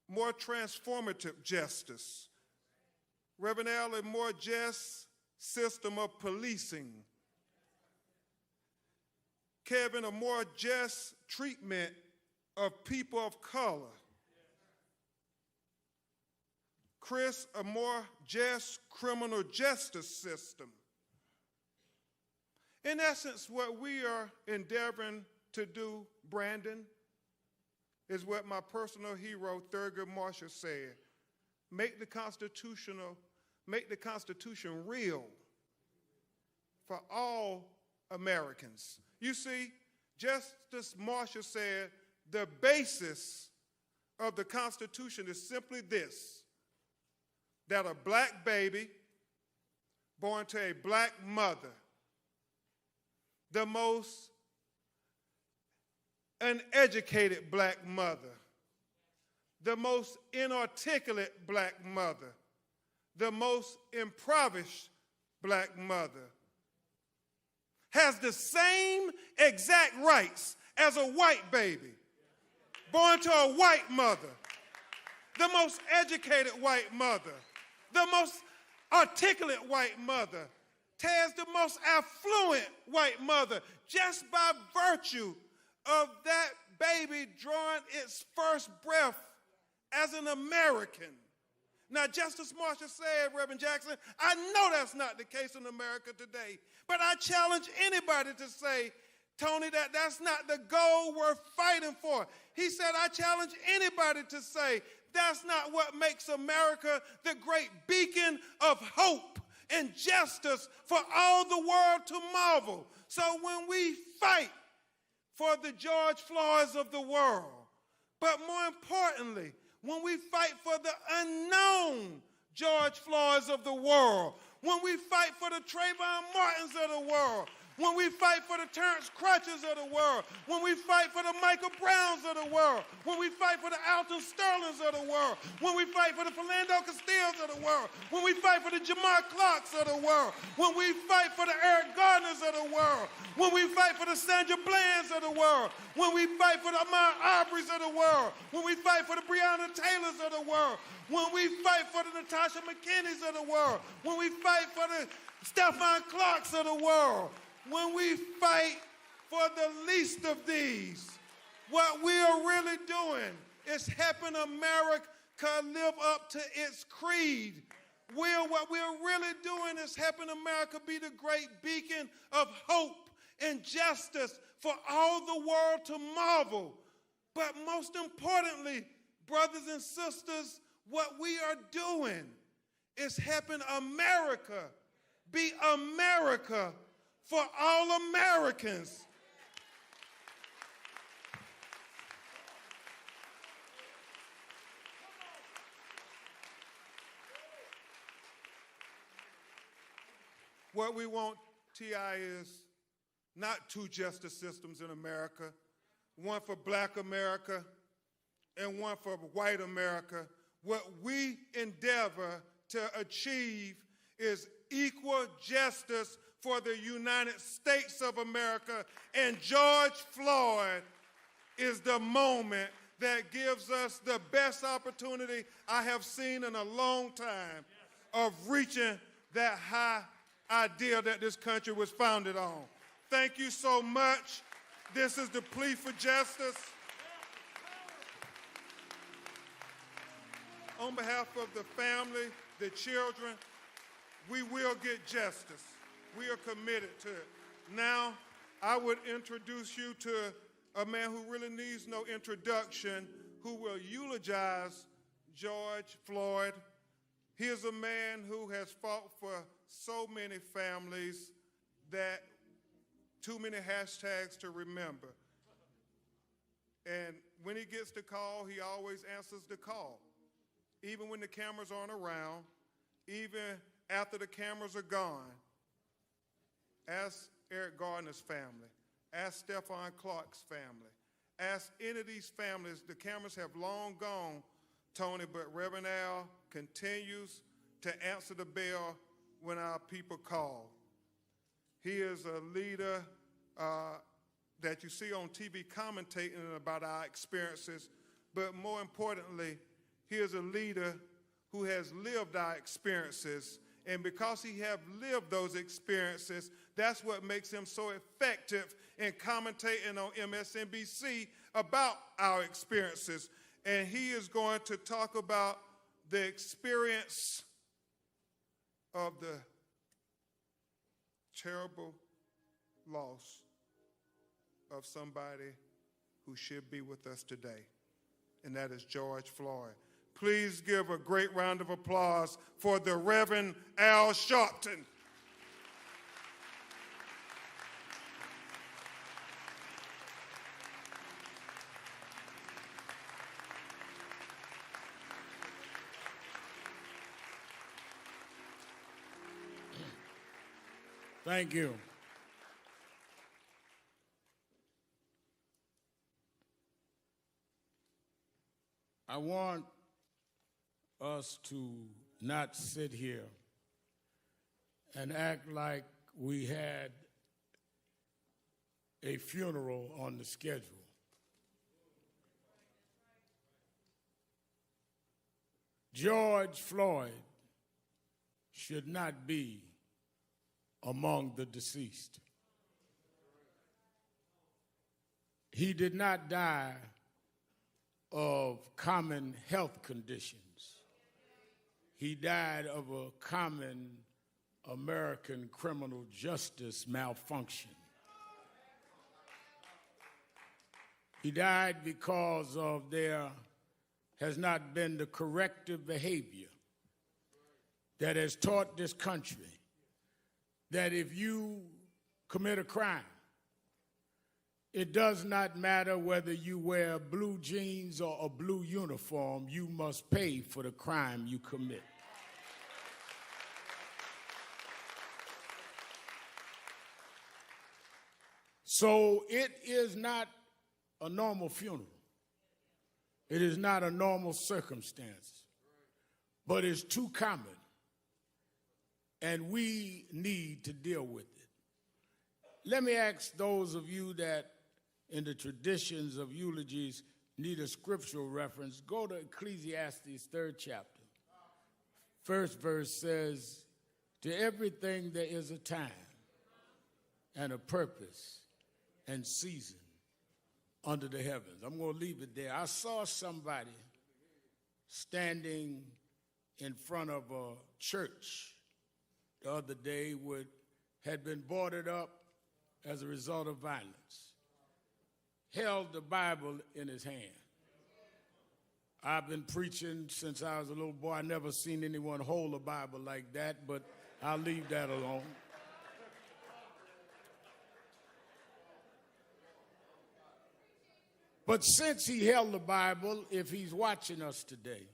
more transformative justice. Reverend Al, a more just system of policing. Kevin, a more just treatment of people of color. Chris, a more just criminal justice system. In essence, what we are endeavoring to do, Brandon, is what my personal hero, Thurgood Marshall, said. Make the Constitution real for all Americans. You see, Justice Marshall said the basis of the Constitution is simply this, that a black baby born to a black mother, the most uneducated black mother, the most inarticulate black mother, the most impoverished black mother, has the same exact rights as a white baby born to a white mother, the most educated white mother, the most articulate white mother, has the most affluent white mother, just by virtue of that baby drawing its first breath as an American. Now, Justice Marshall said, Reverend Jackson, I know that's not the case in America today, but I challenge anybody to say, Tony, that's not the goal we're fighting for. He said, I challenge anybody to say, that's not what makes America the great beacon of hope and justice for all the world to marvel. So when we fight for the George Floyds of the world, but more importantly, when we fight for the unknown George Floyds of the world, when we fight for the Trayvon Martins of the world, when we fight for the Terrence Crutches of the world, when we fight for the Michael Browns of the world, when we fight for the Alton Sterlings of the world, when we fight for the Philando Castillos of the world, when we fight for the Jamar Clarks of the world, when we fight for the Eric Gardners of the world, when we fight for the Sandra Blands of the world, when we fight for the Ahmaud Arbery's of the world, when we fight for the Breonna Taylors of the world, when we fight for the Natasha McKinney's of the world, when we fight for the Stephon Clarks of the world, when we fight for the least of these, what we are really doing is helping America live up to its creed. What we're really doing is helping America be the great beacon of hope and justice for all the world to marvel. But most importantly, brothers and sisters, what we are doing is helping America be America for all Americans. What we want, T.I., is not two justice systems in America, one for black America and one for white America. What we endeavor to achieve is equal justice for the United States of America, and George Floyd is the moment that gives us the best opportunity I have seen in a long time of reaching that high idea that this country was founded on. Thank you so much. This is the plea for justice. On behalf of the family, the children, we will get justice. We are committed to it. Now, I would introduce you to a man who really needs no introduction, who will eulogize George Floyd. He is a man who has fought for so many families that too many hashtags to remember. And when he gets the call, he always answers the call. Even when the cameras aren't around, even after the cameras are gone. Ask Eric Gardner's family. Ask Stephon Clark's family. Ask any of these families. The cameras have long gone, Tony, but Reverend Al continues to answer the bell when our people call. He is a leader that you see on TV commentating about our experiences, but more importantly, he is a leader who has lived our experiences. And because he have lived those experiences, that's what makes him so effective in commentating on MSNBC about our experiences. And he is going to talk about the experience of the terrible loss of somebody who should be with us today, and that is George Floyd. Please give a great round of applause for the Reverend Al Sharpton. Thank you. I want us to not sit here and act like we had a funeral on the schedule. George Floyd should not be among the deceased. He did not die of common health conditions. He died of a common American criminal justice malfunction. He died because of there has not been the corrective behavior that has taught this country that if you commit a crime, it does not matter whether you wear blue jeans or a blue uniform, you must pay for the crime you commit. So it is not a normal funeral. It is not a normal circumstance, but it's too common, and we need to deal with it. Let me ask those of you that in the traditions of eulogies need a scriptural reference, go to Ecclesiastes 3rd chapter. First verse says, to everything there is a time and a purpose and season under the heavens. I'm going to leave it there. I saw somebody standing in front of a church the other day had been boarded up as a result of violence, held the Bible in his hand. I've been preaching since I was a little boy. I never seen anyone hold a Bible like that, but I'll leave that alone. But since he held the Bible, if he's watching us today,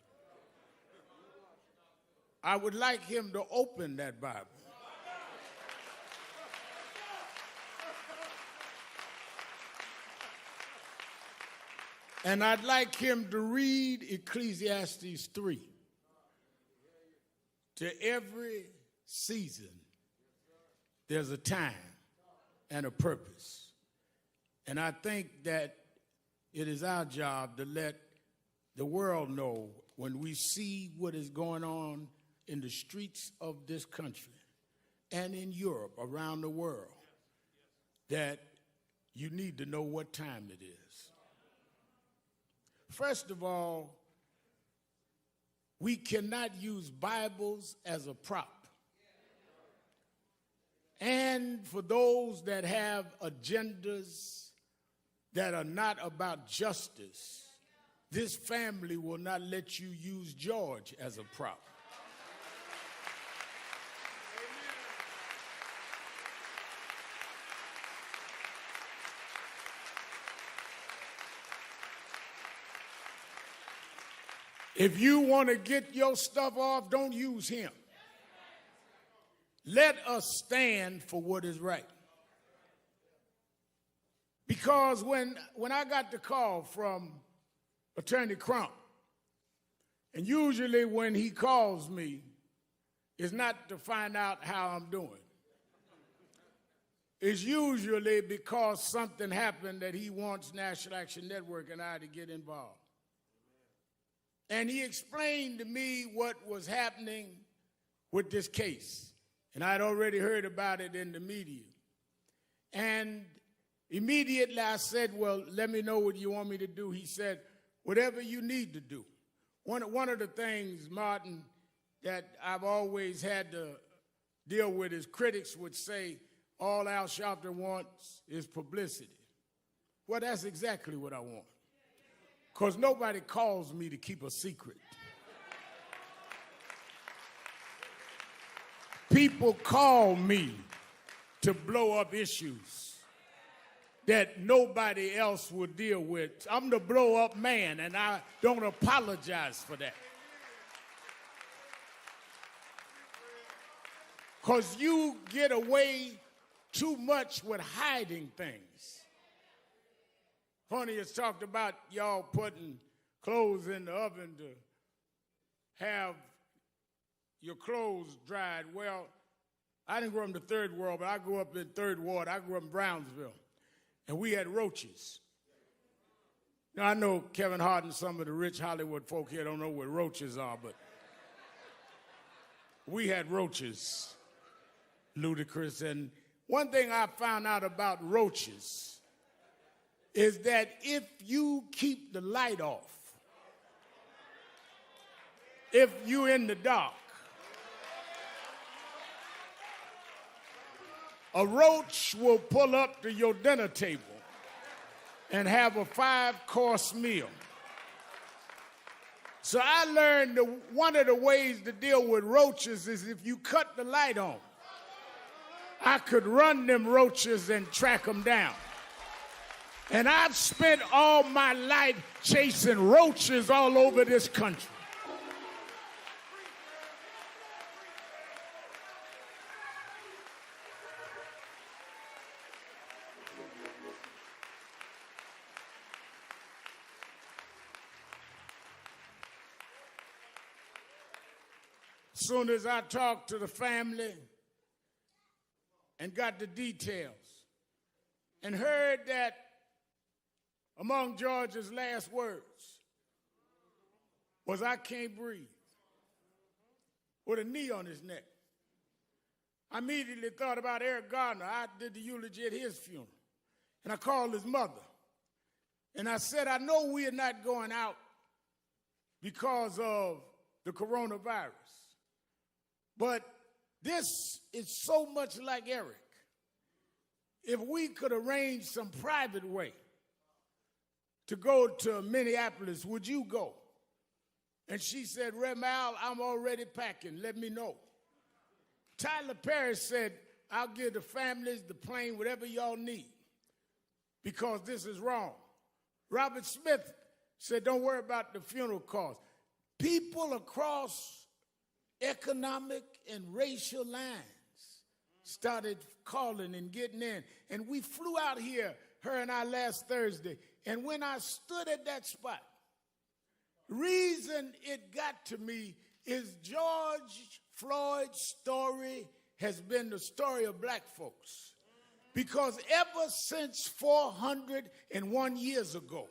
I would like him to open that Bible. And I'd like him to read Ecclesiastes 3. To every season, there's a time and a purpose. And I think that it is our job to let the world know when we see what is going on in the streets of this country and in Europe, around the world, that you need to know what time it is. First of all, we cannot use Bibles as a prop. And for those that have agendas that are not about justice, this family will not let you use George as a prop. If you want to get your stuff off, don't use him. Let us stand for what is right. Because when I got the call from Attorney Crump, and usually when he calls me, it's not to find out how I'm doing. It's usually because something happened that he wants National Action Network and I to get involved. And he explained to me what was happening with this case. And I'd already heard about it in the media. And immediately I said, well, let me know what you want me to do. He said, whatever you need to do. One of the things, Martin, that I've always had to deal with is critics would say, all Al Sharpton wants is publicity. Well, that's exactly what I want. Because nobody calls me to keep a secret. People call me to blow up issues that nobody else will deal with. I'm the blow up man, and I don't apologize for that. Because you get away too much with hiding things. Honey has talked about y'all putting clothes in the oven to have your clothes dried. Well, I didn't grow up in the third world, but I grew up in Third Ward. I grew up in Brownsville, and we had roaches. Now, I know Kevin Hart and some of the rich Hollywood folk here don't know what roaches are, but we had roaches, Ludacris. And one thing I found out about roaches is that if you keep the light off, if you're in the dark, a roach will pull up to your dinner table and have a 5-course meal. So I learned that one of the ways to deal with roaches is if you cut the light on, I could run them roaches and track them down. And I've spent all my life chasing roaches all over this country. Soon as I talked to the family and got the details and heard that among George's last words was, "I can't breathe," with a knee on his neck, I immediately thought about Eric Gardner. I did the eulogy at his funeral. And I called his mother. And I said, "I know we are not going out because of the coronavirus, but this is so much like Eric. If we could arrange some private way to go to Minneapolis, would you go?" And she said, "Rev Al, I'm already packing. Let me know." Tyler Perry said, "I'll give the families, the plane, whatever y'all need, because this is wrong." Robert Smith said, "Don't worry about the funeral costs." People across economic and racial lines started calling and getting in. And we flew out here, her and I, last Thursday. And when I stood at that spot, the reason it got to me is George Floyd's story has been the story of black folks. Because ever since 401 years ago,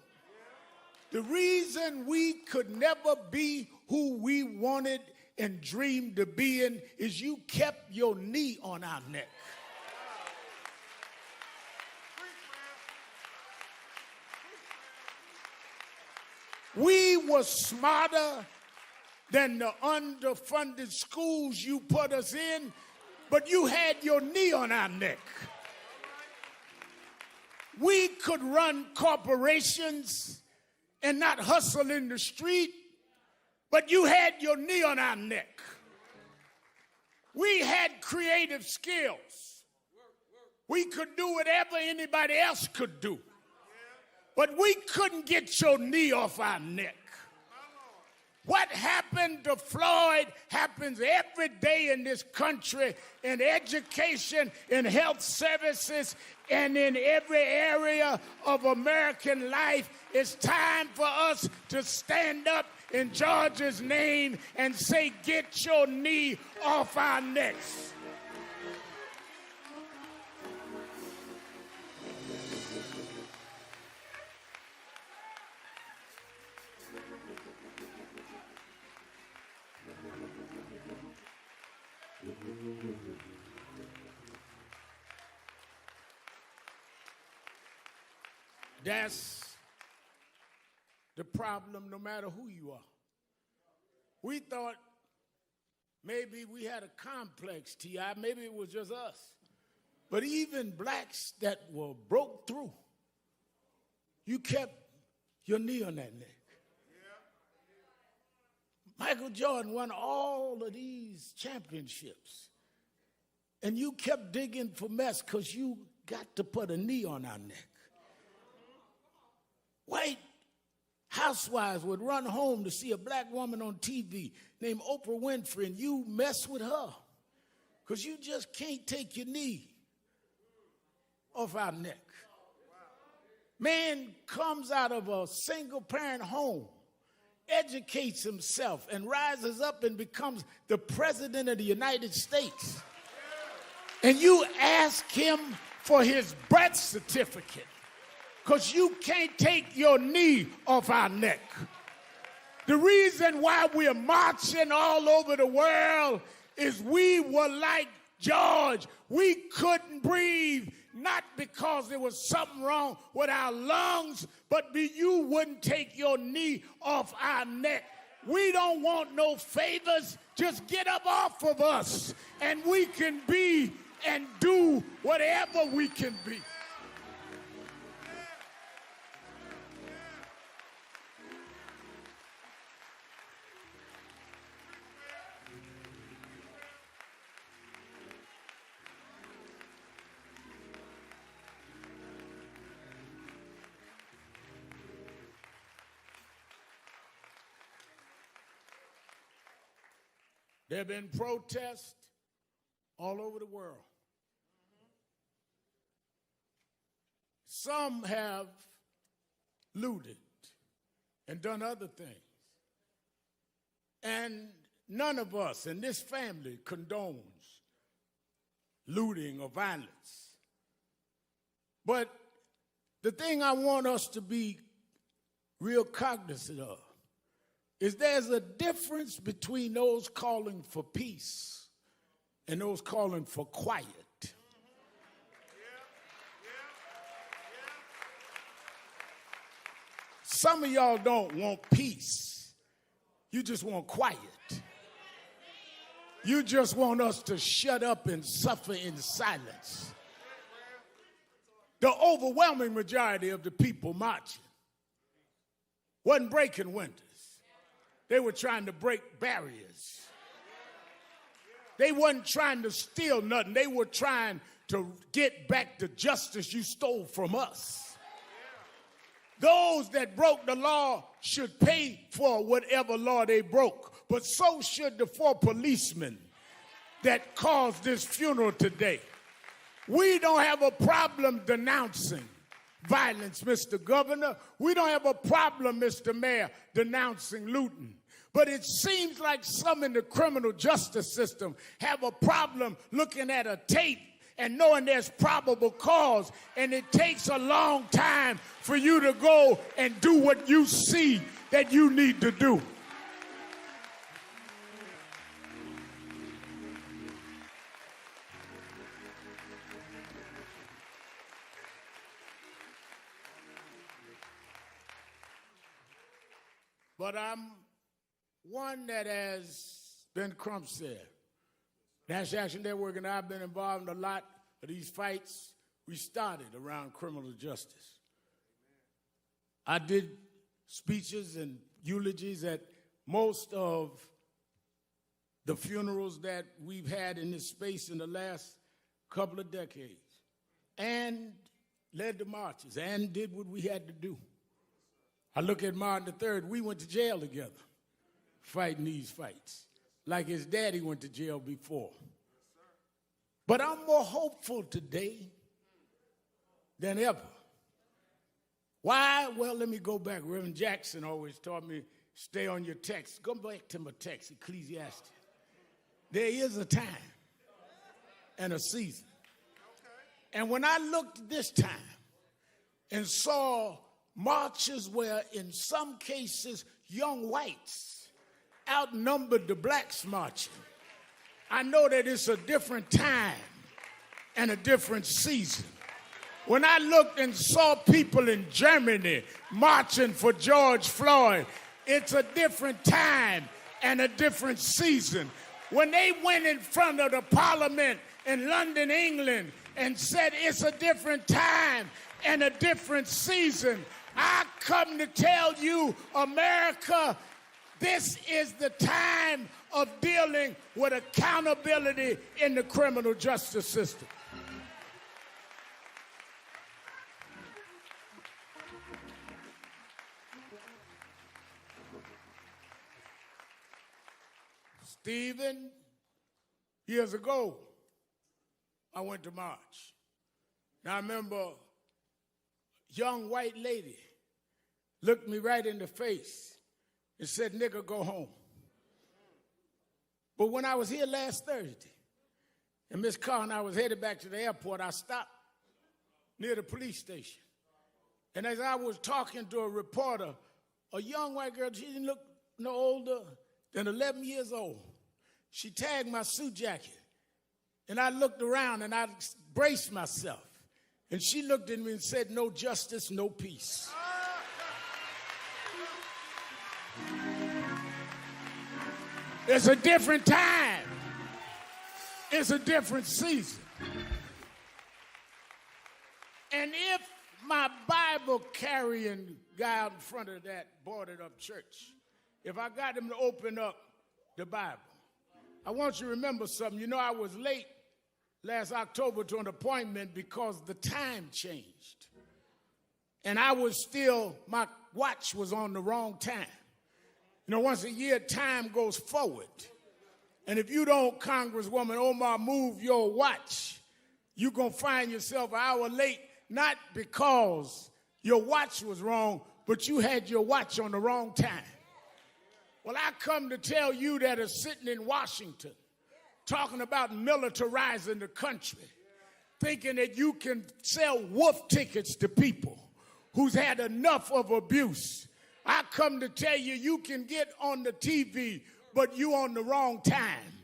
the reason we could never be who we wanted and dreamed to be in is you kept your knee on our neck. We were smarter than the underfunded schools you put us in, but you had your knee on our neck. We could run corporations and not hustle in the street, but you had your knee on our neck. We had creative skills. We could do whatever anybody else could do, but we couldn't get your knee off our neck. What happened to Floyd happens every day in this country, in education, in health services, and in every area of American life. It's time for us to stand up in George's name and say, "Get your knee off our necks." That's the problem, no matter who you are. We thought maybe we had a complex, T.I., maybe it was just us. But even blacks that were broke through, you kept your knee on that neck. Michael Jordan won all of these championships, and you kept digging for mess because you got to put a knee on our neck. White housewives would run home to see a black woman on TV named Oprah Winfrey, and you mess with her because you just can't take your knee off our neck. Man comes out of a single-parent home, educates himself, and rises up and becomes the president of the United States. And you ask him for his birth certificate because you can't take your knee off our neck. The reason why we're marching all over the world is we were like George. We couldn't breathe, not because there was something wrong with our lungs, but you wouldn't take your knee off our neck. We don't want no favors. Just get up off of us, and we can be and do whatever we can be. There have been protests all over the world. Some have looted and done other things. And none of us in this family condones looting or violence. But the thing I want us to be real cognizant of is there's a difference between those calling for peace and those calling for quiet. Some of y'all don't want peace. You just want quiet. You just want us to shut up and suffer in silence. The overwhelming majority of the people marching wasn't breaking windows. They were trying to break barriers. They wasn't trying to steal nothing. They were trying to get back the justice you stole from us. Those that broke the law should pay for whatever law they broke, but so should the 4 policemen that caused this funeral today. We don't have a problem denouncing violence, Mr. Governor. We don't have a problem, Mr. Mayor, denouncing looting. But it seems like some in the criminal justice system have a problem looking at a tape and knowing there's probable cause, and it takes a long time for you to go and do what you see that you need to do. But I'm one that has been Crump said. National Action Network and I have been involved in a lot of these fights we started around criminal justice. I did speeches and eulogies at most of the funerals that we've had in this space in the last couple of decades, and led the marches and did what we had to do. I look at Martin III, we went to jail together fighting these fights, like his daddy went to jail before. But I'm more hopeful today than ever. Why? Well, let me go back. Reverend Jackson always taught me, stay on your text. Go back to my text, Ecclesiastes. There is a time and a season. And when I looked this time and saw marches where in some cases young whites outnumbered the blacks marching, I know that it's a different time and a different season. When I looked and saw people in Germany marching for George Floyd, it's a different time and a different season. When they went in front of the parliament in London, England, and said it's a different time and a different season, I come to tell you, America, this is the time of dealing with accountability in the criminal justice system. Stephen, years ago, I went to march. Now I remember a young white lady looked me right in the face and said, "Nigga, go home." But when I was here last Thursday, and Miss Carr and I was headed back to the airport, I stopped near the police station. And as I was talking to a reporter, a young white girl, she didn't look no older than 11 years old. She tagged my suit jacket. And I looked around and I braced myself. And she looked at me and said, "No justice, no peace." It's a different time. It's a different season. And if my Bible carrying guy out in front of that boarded up church, if I got him to open up the Bible, I want you to remember something. You know, I was late last October to an appointment because the time changed. And I was still, my watch was on the wrong time. You know, once a year, time goes forward. And if you don't, Congresswoman Omar, move your watch, you're going to find yourself an hour late, not because your watch was wrong, but you had your watch on the wrong time. Well, I come to tell you that are sitting in Washington talking about militarizing the country, thinking that you can sell wolf tickets to people who's had enough of abuse. I come to tell you, you can get on the TV, but you on the wrong time.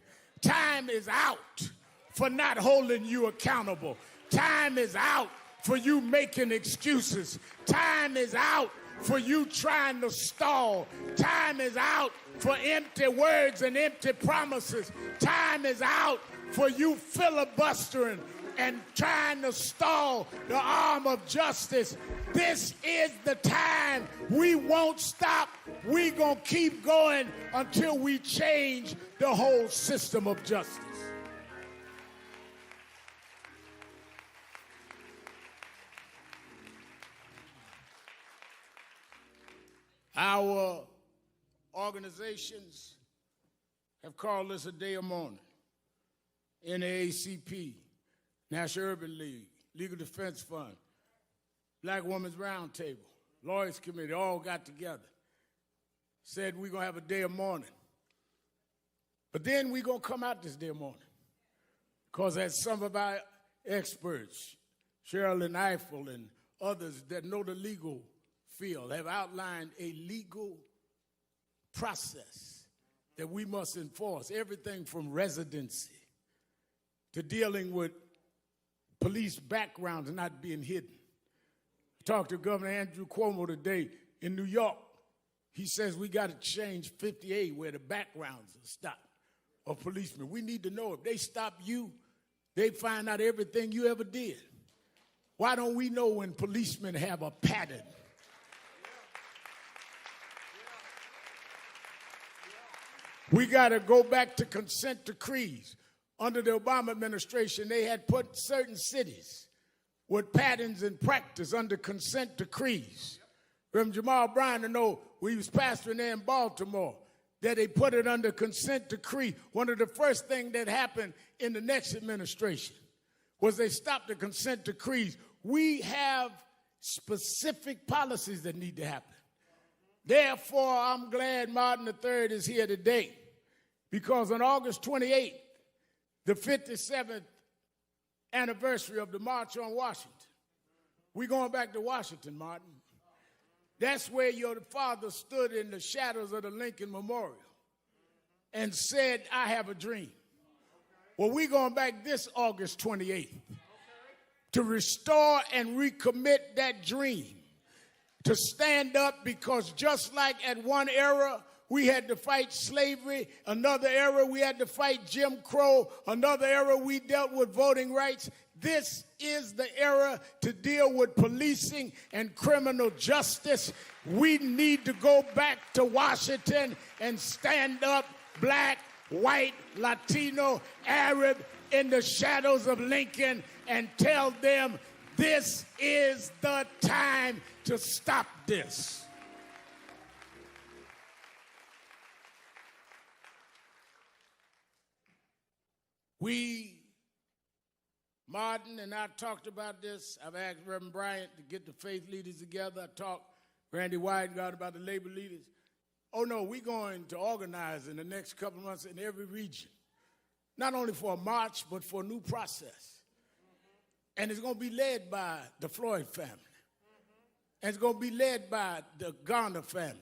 Time is out for not holding you accountable. Time is out for you making excuses. Time is out for you trying to stall. Time is out for empty words and empty promises. Time is out for you filibustering and trying to stall the arm of justice. This is the time. We won't stop. We're going to keep going until we change the whole system of justice. Our organizations have called this a day of mourning. NAACP, National Urban League, Legal Defense Fund, Black Women's Roundtable, Lawyers Committee, all got together, said we're going to have a day of mourning. But then we're going to come out this day of mourning because as some of our experts, Sherilyn Eiffel and others that know the legal field have outlined a legal process that we must enforce, everything from residency to dealing with police backgrounds not being hidden. I talked to Governor Andrew Cuomo today in New York. He says we got to change 58 where the backgrounds are stopped of policemen. We need to know if they stop you, they find out everything you ever did. Why don't we know when policemen have a pattern? We got to go back to consent decrees. Under the Obama administration, they had put certain cities with patterns and practice under consent decrees. Reverend Jamal Bryan, I know when he was pastoring there in Baltimore, that they put it under consent decree. One of the first things that happened in the next administration was they stopped the consent decrees. We have specific policies that need to happen. Therefore, I'm glad Martin III is here today, because on August 28th, the 57th anniversary of the March on Washington, we're going back to Washington, Martin. That's where your father stood in the shadows of the Lincoln Memorial and said, I have a dream. Well, we're going back this August 28th to restore and recommit that dream, to stand up, because just like at one era we had to fight slavery, another era we had to fight Jim Crow, another era we dealt with voting rights, this is the era to deal with policing and criminal justice. We need to go back to Washington and stand up, black, white, Latino, Arab, in the shadows of Lincoln, and tell them this is the time to stop this. We, Martin and I talked about this. I've asked Reverend Bryant to get the faith leaders together. I talked Randy Weingart about the labor leaders. Oh no, we're going to organize in the next couple of months in every region, not only for a march, but for a new process. And it's going to be led by the Floyd family. And it's going to be led by the Garner family.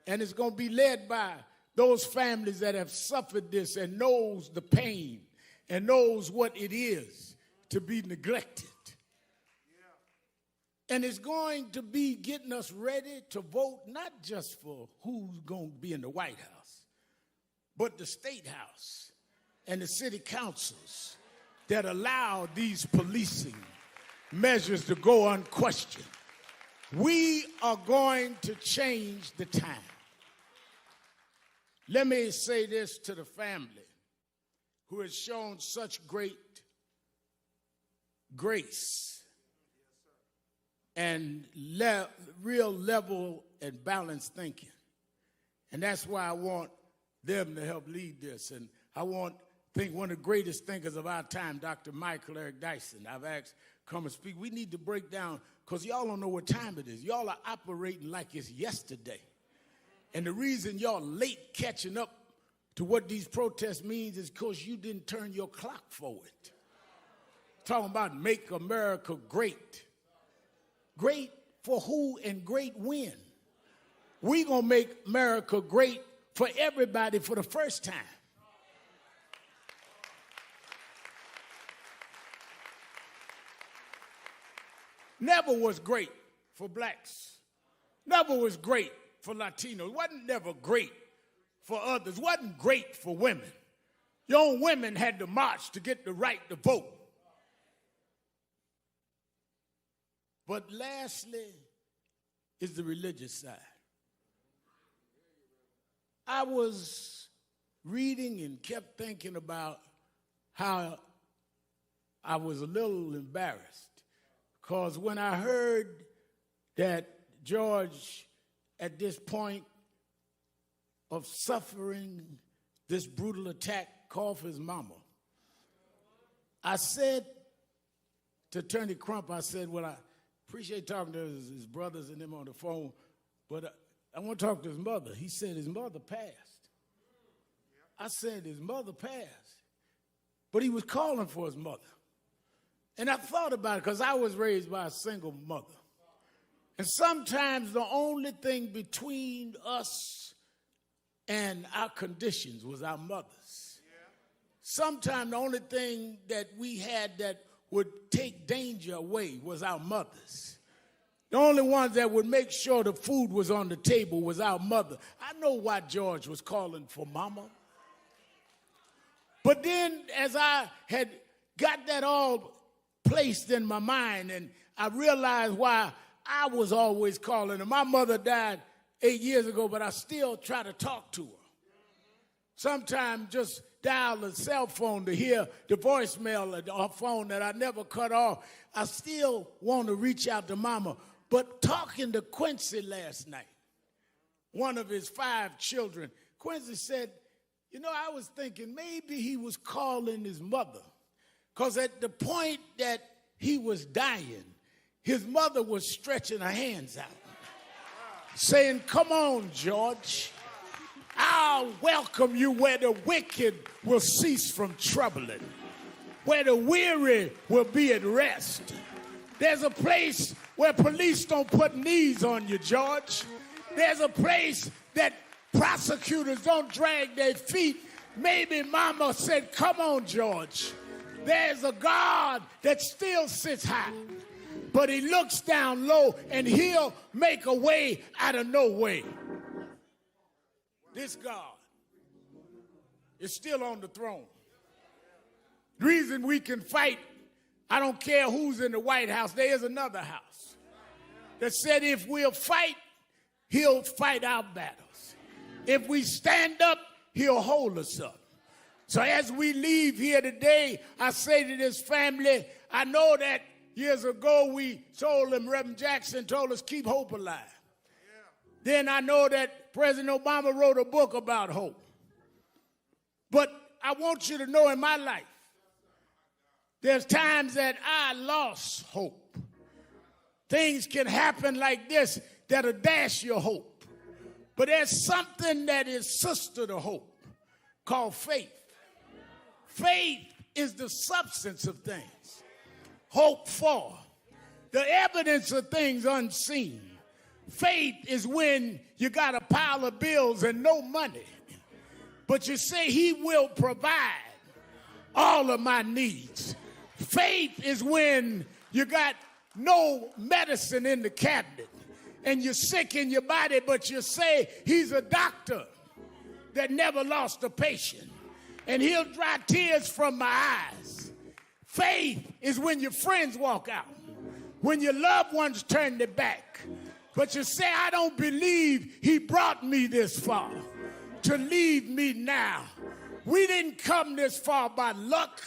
And it's going to be led by those families that have suffered this and knows the pain and knows what it is to be neglected. And it's going to be getting us ready to vote not just for who's going to be in the White House, but the State House and the city councils that allow these policing measures to go unquestioned. We are going to change the time. Let me say this to the family who has shown such great grace and real level and balanced thinking. And that's why I want them to help lead this. And I think one of the greatest thinkers of our time, Dr. Michael Eric Dyson, I've asked come and speak. We need to break down, because y'all don't know what time it is. Y'all are operating like it's yesterday. And the reason y'all late catching up to what these protests means is because you didn't turn your clock forward. Talking about make America great. Great for who and great when? We gonna make America great for everybody for the first time. Never was great for blacks. Never was great for Latinos. Wasn't never great for others. Wasn't great for women. Your own women had to march to get the right to vote. But lastly is the religious side. I was reading and kept thinking about how I was a little embarrassed because when I heard that George, at this point of suffering this brutal attack, called for his mama, I said to Attorney Crump, I said, well, I appreciate talking to his brothers and them on the phone, but I want to talk to his mother. He said his mother passed. I said his mother passed, but he was calling for his mother. And I thought about it because I was raised by a single mother. And sometimes the only thing between us and our conditions was our mothers. Sometimes the only thing that we had that would take danger away was our mothers. The only ones that would make sure the food was on the table was our mother. I know why George was calling for mama. But then as I had got that all placed in my mind and I realized why I was always calling her. My mother died 8 years ago, but I still try to talk to her. Sometimes just dial a cell phone to hear the voicemail of her phone that I never cut off. I still want to reach out to mama. But talking to Quincy last night, one of his 5 children, Quincy said, you know, I was thinking maybe he was calling his mother. Because at the point that he was dying, his mother was stretching her hands out, saying, come on, George. I'll welcome you where the wicked will cease from troubling, where the weary will be at rest. There's a place where police don't put knees on you, George. There's a place that prosecutors don't drag their feet. Maybe mama said, come on, George. There's a God that still sits high, but he looks down low and he'll make a way out of no way. This God is still on the throne. The reason we can fight, I don't care who's in the White House, there is another house that said if we'll fight, he'll fight our battles. If we stand up, he'll hold us up. So as we leave here today, I say to this family, I know that years ago we told them, Reverend Jackson told us, keep hope alive. Yeah. Then I know that President Obama wrote a book about hope. But I want you to know in my life, there's times that I lost hope. Things can happen like this that'll dash your hope. But there's something that is sister to hope called faith. Faith is the substance of things hoped for, the evidence of things unseen. Faith is when you got a pile of bills and no money, but you say he will provide all of my needs. Faith is when you got no medicine in the cabinet and you're sick in your body, but you say he's a doctor that never lost a patient, and he'll dry tears from my eyes. Faith is when your friends walk out, when your loved ones turn their back, but you say, I don't believe he brought me this far to leave me now. We didn't come this far by luck.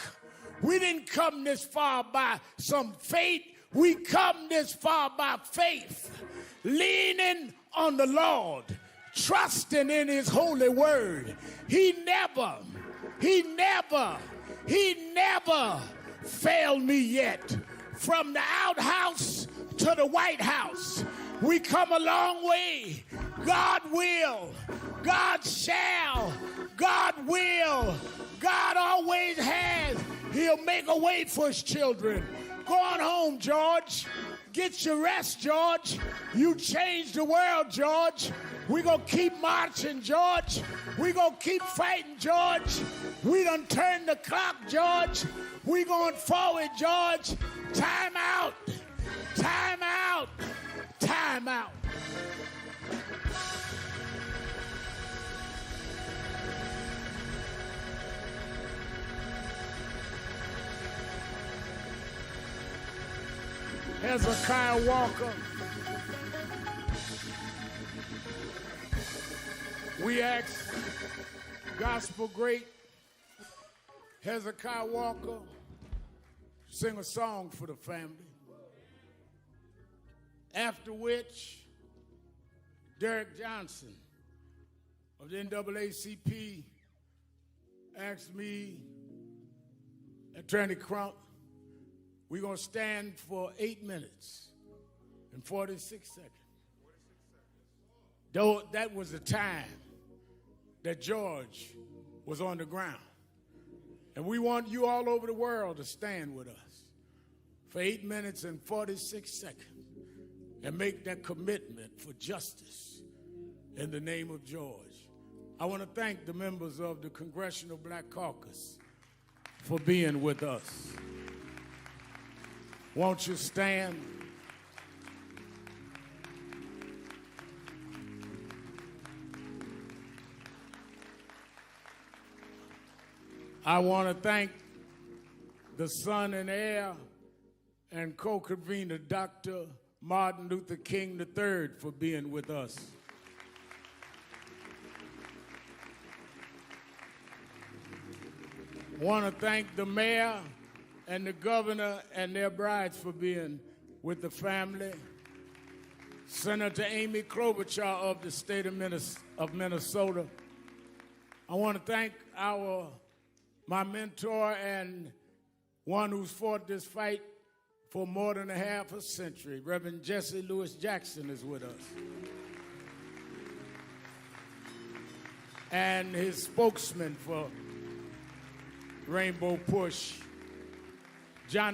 We didn't come this far by some fate. We come this far by faith, leaning on the Lord, trusting in his holy word. He never failed me yet. From the outhouse to the White House. We come a long way. God will, God shall, God will, God always has. He'll make a way for his children. Go on home, George. Get your rest, George. You changed the world, George. We're going to keep marching, George. We're going to keep fighting, George. We done turned the clock, George. We're going forward, George. Time out. Time out. Time out. Hezekiah Walker. We ask gospel great Hezekiah Walker sing a song for the family. After which, Derek Johnson of the NAACP asked me, Attorney Crump, we're going to stand for 8 minutes and 46 seconds. Though that was the time that George was on the ground. And we want you all over the world to stand with us for 8 minutes and 46 seconds and make that commitment for justice in the name of George. I want to thank the members of the Congressional Black Caucus for being with us. Won't you stand? I want to thank the son and heir and co-convener, Dr. Martin Luther King III, for being with us. I want to thank the mayor and the governor and their brides for being with the family. Senator Amy Klobuchar of the state of Minnesota. I want to thank my mentor and one who's fought this fight for more than a half a century. Reverend Jesse Lewis Jackson is with us. And his spokesman for Rainbow Push, John